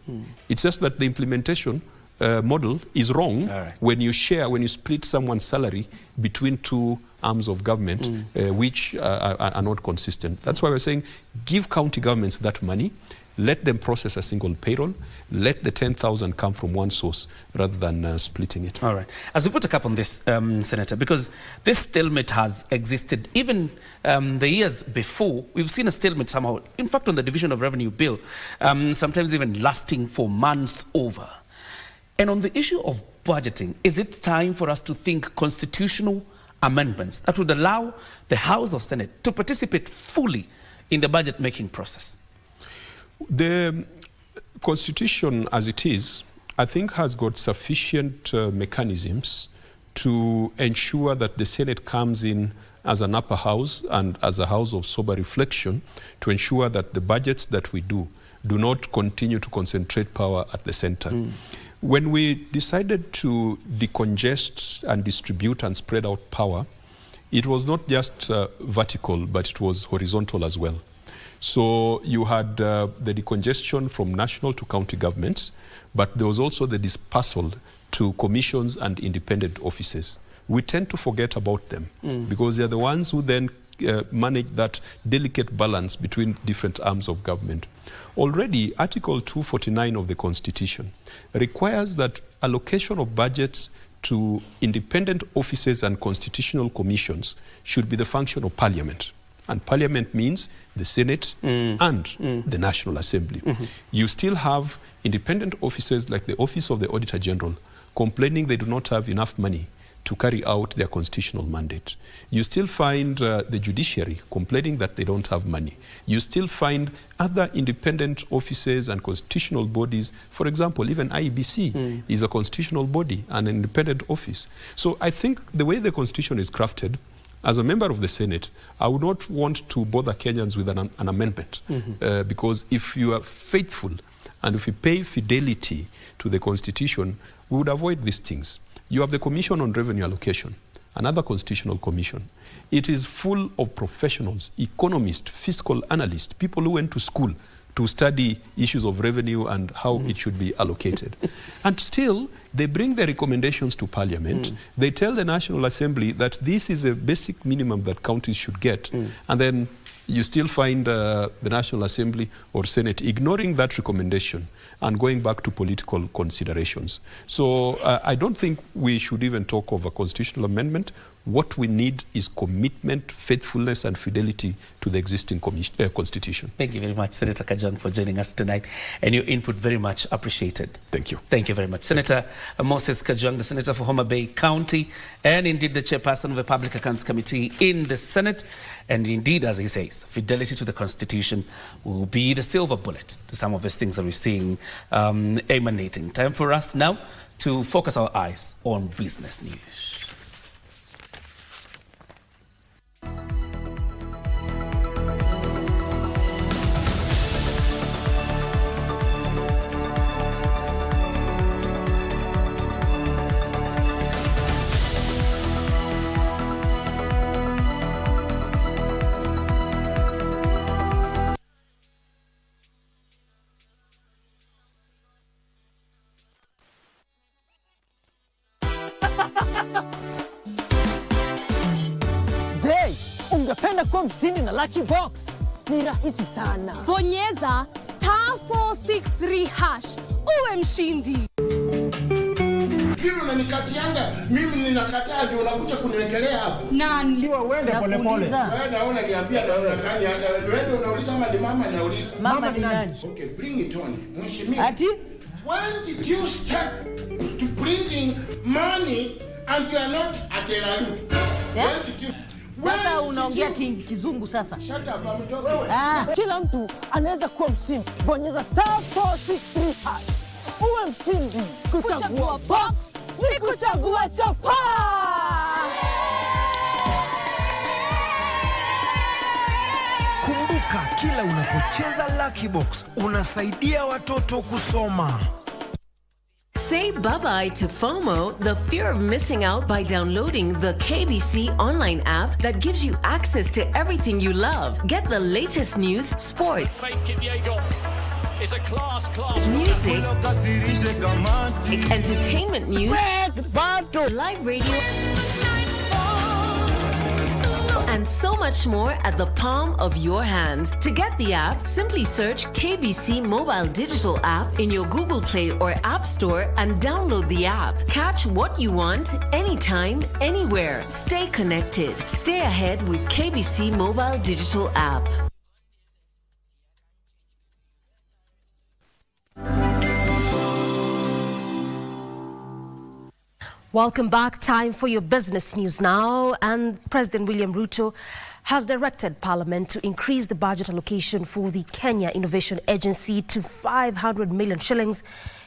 It's just that the implementation model is wrong when you split someone's salary between two arms of government, which are not consistent. That's why we're saying give county governments that money, let them process a single payroll, let the 10,000 come from one source rather than splitting it. All right. As we put a cap on this, Senator, because this stalemate has existed even the years before, we've seen a stalemate somehow, in fact, on the Division of Revenue Bill, sometimes even lasting for months over. And on the issue of budgeting, is it time for us to think constitutional amendments that would allow the House of Senate to participate fully in the budget-making process? The Constitution, as it is, I think has got sufficient mechanisms to ensure that the Senate comes in as an upper house and as a house of sober reflection to ensure that the budgets that we do not continue to concentrate power at the center. When we decided to decongest and distribute and spread out power, it was not just vertical, but it was horizontal as well. So you had the decongestion from national to county governments, but there was also the dispersal to commissions and independent offices. We tend to forget about them because they're the ones who then manage that delicate balance between different arms of government. Already, Article 249 of the Constitution requires that allocation of budgets to independent offices and constitutional commissions should be the function of Parliament. And Parliament means the Senate and the National Assembly. You still have independent offices like the Office of the Auditor General complaining they do not have enough money to carry out their constitutional mandate. You still find the judiciary complaining that they don't have money. You still find other independent offices and constitutional bodies. For example, even IEBC is a constitutional body, an independent office. So I think the way the Constitution is crafted, as a member of the Senate, I would not want to bother Kenyans with an amendment because if you are faithful and if you pay fidelity to the Constitution, we would avoid these things. You have the Commission on Revenue Allocation, another constitutional commission. It is full of professionals, economists, fiscal analysts, people who went to school to study issues of revenue and how it should be allocated. And still, they bring their recommendations to Parliament. They tell the National Assembly that this is a basic minimum that counties should get. And then you still find the National Assembly or Senate ignoring that recommendation and going back to political considerations. So I don't think we should even talk of a constitutional amendment. What we need is commitment, faithfulness, and fidelity to the existing constitution. Thank you very much, Senator Kajwang, for joining us tonight, and your input very much appreciated. Thank you. Thank you very much. Senator Moses Kajwang, the Senator for Homa Bay County, and indeed the Chairperson of the Public Accounts Committee in the Senate. And indeed, as he says, fidelity to the Constitution will be the silver bullet to some of these things that we're seeing emanating. Time for us now to focus our eyes on business news. ungependa kuwa mshindi na Lucky Box? Ni rahisi sana. Bonyeza *463# uwe mshindi. Kile unanikatianga, mimi ninakataa ndio unakuja kuniwekelea hapo. Nani? Ndio uende pole pole. Wewe naona niambia naona kani hata wewe unauliza ama ni mama anauliza. Mama ni nani? Okay, bring it on. Mheshimiwa. Ati? When did you start to printing money and you are not at the Lalu? Yeah? When did you Sasa unaongea kizungu sasa. Shut up, I'm talking. Kila mtu anaweza kuwa mshindi. Bonyeza *463#. Uwe mshindi. Kuchagua box ni kuchagua chapa. Kumbuka, kila unapocheza Lucky Box unasaidia watoto kusoma. Say bye-bye to FOMO, the fear of missing out, by downloading the KBC Online app that gives you access to everything you love. Get the latest news, sports, music, entertainment news, live radio, and so much more at the palm of your hands. To get the app, simply search KBC Mobile Digital App in your Google Play or App Store and download the app. Catch what you want, anytime, anywhere. Stay connected. Stay ahead with KBC Mobile Digital App. Welcome back. Time for your business news now. And President William Ruto has directed Parliament to increase the budget allocation for the Kenya Innovation Agency to 500 million shillings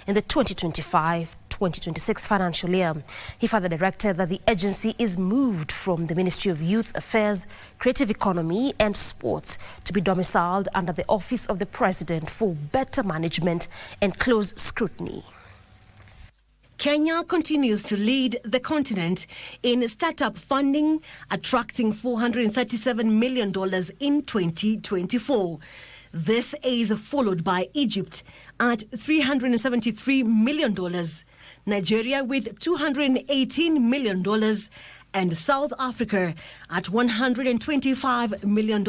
in the 2025-2026 financial year. He further directed that the agency is moved from the Ministry of Youth Affairs, Creative Economy and Sports to be domiciled under the Office of the President for better management and close scrutiny. Kenya continues to lead the continent in startup funding, attracting $437 million in 2024. This is followed by Egypt at $373 million, Nigeria with $218 million, and South Africa at $125 million,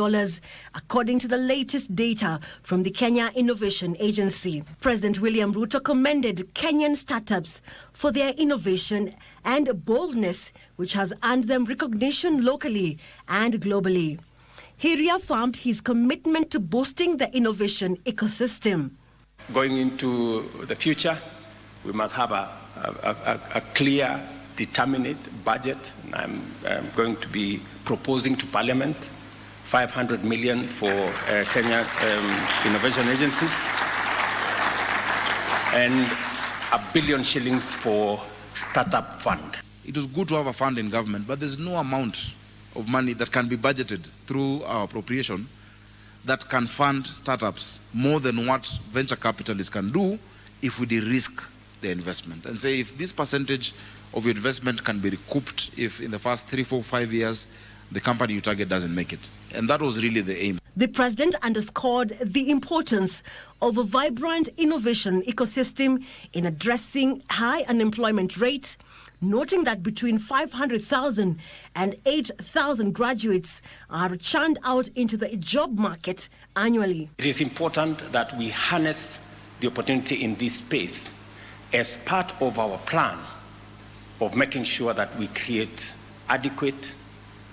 according to the latest data from the Kenya Innovation Agency. President William Ruto commended Kenyan startups for their innovation and boldness, which has earned them recognition locally and globally. He reaffirmed his commitment to boosting the innovation ecosystem. Going into the future, we must have a clear, determinate budget. I'm going to be proposing to Parliament 500 million for Kenya Innovation Agency and $1 billion shillings for startup fund. It is good to have a fund in government, but there's no amount of money that can be budgeted through our appropriation that can fund startups more than what venture capitalists can do if we de-risk their investment. And say if this percentage of your investment can be recouped if in the first 3, 4, 5 years the company you target doesn't make it. And that was really the aim. The president underscored the importance of a vibrant innovation ecosystem in addressing high unemployment rate, noting that between 500,000 and 8,000 graduates are churned out into the job market annually. It is important that we harness the opportunity in this space as part of our plan of making sure that we create adequate,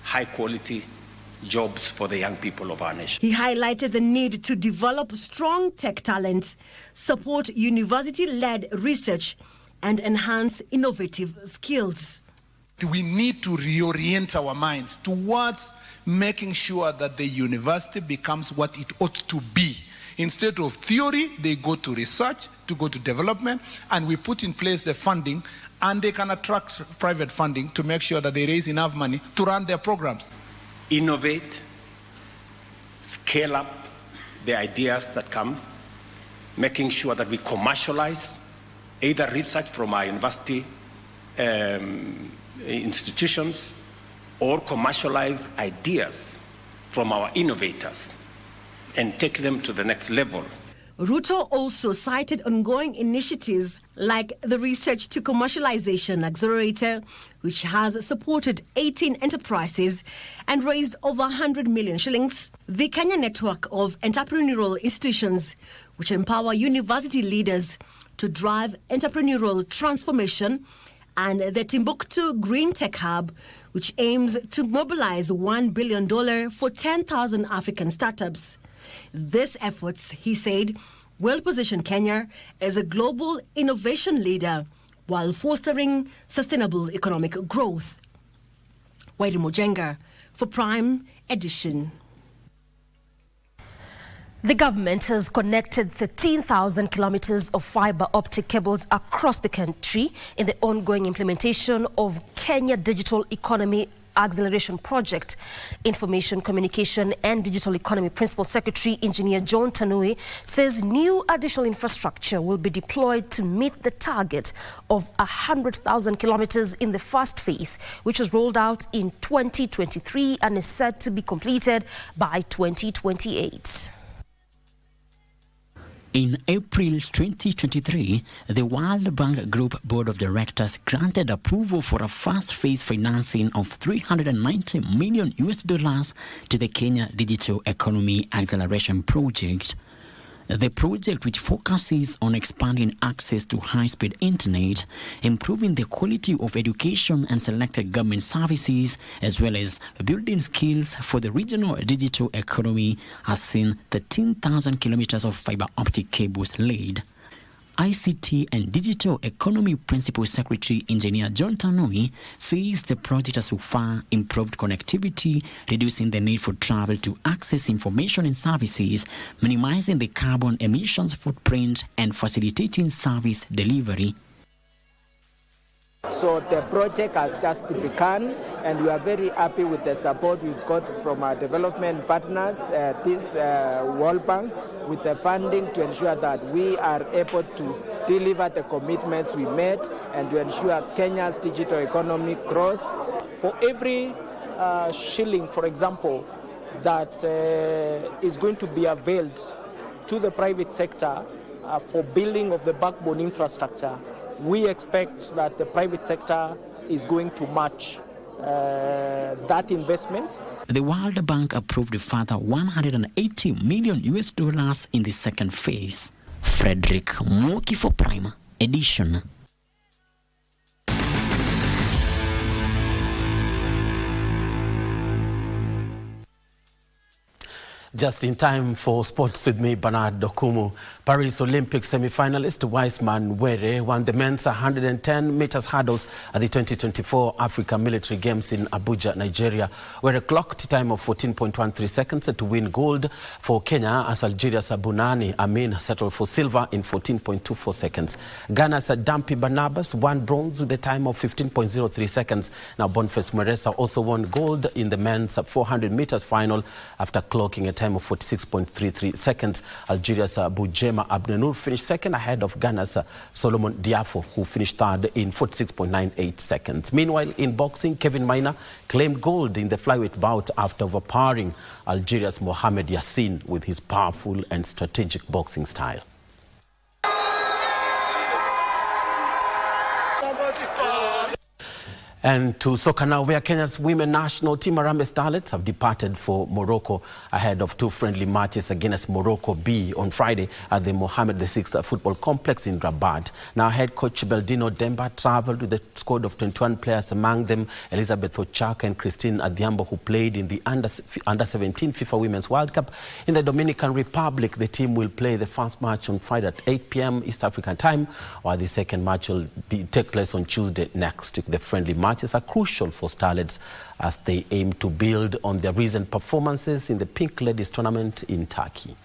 high-quality jobs for the young people of our nation. He highlighted the need to develop strong tech talent, support university-led research, and enhance innovative skills. We need to reorient our minds towards making sure that the university becomes what it ought to be. Instead of theory, they go to research, to go to development, and we put in place the funding, and they can attract private funding to make sure that they raise enough money to run their programs. Innovate, scale up the ideas that come, making sure that we commercialize either research from our university institutions or commercialize ideas from our innovators and take them to the next level. Ruto also cited ongoing initiatives like the Research to Commercialization Accelerator, which has supported 18 enterprises and raised over 100 million shillings. The Kenya Network of Entrepreneurial Institutions, which empower university leaders to drive entrepreneurial transformation, and the Timbuktu Green Tech Hub, which aims to mobilize $1 billion for 10,000 African startups. These efforts, he said, will position Kenya as a global innovation leader while fostering sustainable economic growth. Waidi Mojenga for Prime Edition. The government has connected 13,000 kilometers of fiber optic cables across the country in the ongoing implementation of Kenya Digital Economy Acceleration Project. Information, Communication and Digital Economy Principal Secretary Engineer John Tanui says new additional infrastructure will be deployed to meet the target of 100,000 kilometers in the first phase, which was rolled out in 2023 and is set to be completed by 2028. In April 2023, the World Bank Group Board of Directors granted approval for a first phase financing of $390 million to the Kenya Digital Economy Acceleration Project. The project, which focuses on expanding access to high-speed internet, improving the quality of education and selected government services, as well as building skills for the regional digital economy, has seen 13,000 kilometers of fiber optic cables laid. ICT and Digital Economy Principal Secretary Engineer John Tanui says the project has so far improved connectivity, reducing the need for travel to access information and services, minimizing the carbon emissions footprint, and facilitating service delivery. So the project has just begun, and we are very happy with the support we've got from our development partners, this World Bank, with the funding to ensure that we are able to deliver the commitments we made and to ensure Kenya's digital economy grows. For every shilling, for example, that is going to be availed to the private sector for building of the backbone infrastructure, we expect that the private sector is going to match that investment. The World Bank approved a further $180 million in the second phase. Frederick Muki for Prime Edition. Just in time for sports with me, Bernard Dokumu. Paris Olympic semi-finalist Wiseman Were won the men's 110 meters hurdles at the 2024 Africa Military Games in Abuja, Nigeria, where a clocked time of 14.13 seconds to win gold for Kenya as Algeria's Bunani Amin settled for silver in 14.24 seconds. Ghana's Dampi Barnabas won bronze with a time of 15.03 seconds. Now Boniface Mweresa also won gold in the men's 400 meters final after clocking a time of 46.33 seconds. Algeria's Boujema Abdenour finished second ahead of Ghana's Solomon Diafo, who finished third in 46.98 seconds. Meanwhile, in boxing, Kevin Maina claimed gold in the flyweight bout after overpowering Algeria's Mohamed Yassin with his powerful and strategic boxing style. And to soccer now, where Kenya's women national team Harambee Starlets have departed for Morocco ahead of two friendly matches against Morocco B on Friday at the Mohammed VI football complex in Rabat. Now head coach Beldino Demba traveled with a squad of 21 players, among them Elizabeth Ochaka and Christine Adhiambo, who played in the Under-17 FIFA Women's World Cup in the Dominican Republic. The team will play the first match on Friday at 8 p.m. East African time, while the second match will take place on Tuesday next week. The friendly matches are crucial for Starlets as they aim to build on their recent performances in the Pink Ladies tournament in Turkey.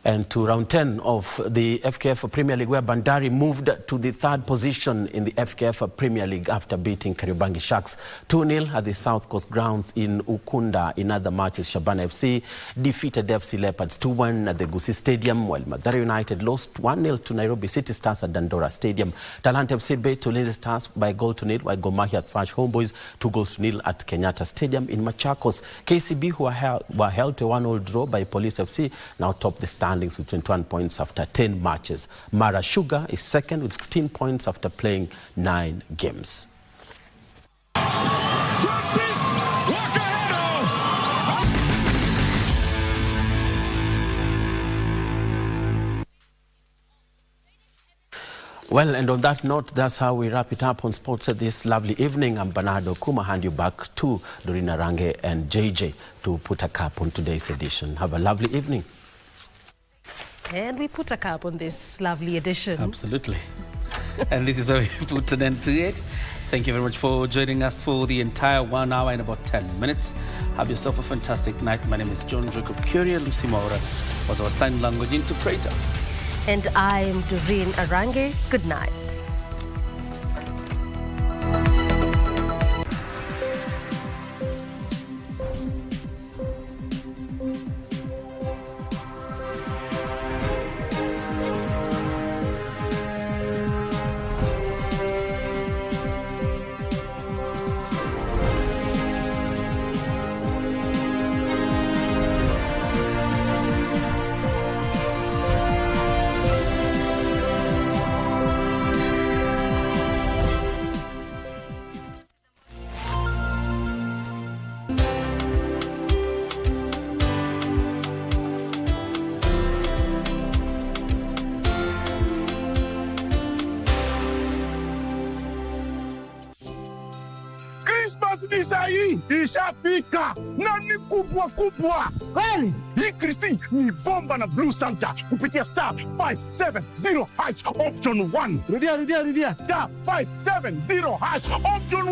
And to round 10 of the FKF Premier League, where Bandari moved to the 3rd position in the FKF Premier League after beating Kariobangi Sharks 2-0 at the South Coast grounds in Ukunda. In other matches, Shabana FC defeated FC Leopards 2-1 at the Gusii Stadium, while Mathare United lost 1-0 to Nairobi City Stars at Dandora Stadium. Talanta FC beat Ulinzi Stars by 1-0, while Gor Mahia thrashed Homeboys 2-0 at Kenyatta Stadium in Machakos. KCB, who were held to a 1-1 draw by Police FC, now top the standings with 21 points after 10 matches. Mara Sugar is second with 16 points after playing 9 games. Well, and on that note, that's how we wrap it up on sports this lovely evening. I'm Bernardo Kuma. Hand you back to Doreen, Arange and JJ to put a cap on today's edition. Have a lovely evening. And we put a cap on this lovely edition. Absolutely. And this is how we put an end to it. Thank you very much for joining us for the entire 1 hour and about 10 minutes. Have yourself a fantastic night. My name is John Jacob Kioria. Lucy Maura was our sign language interpreter. And I'm Doreen Arange. Good night. Hii ishafika na ni kubwa kubwa. Kweli? Hii Kristi ni bomba na Blue Santa kupitia star 570 hash option 1. Rudia. Star 570 hash option 1.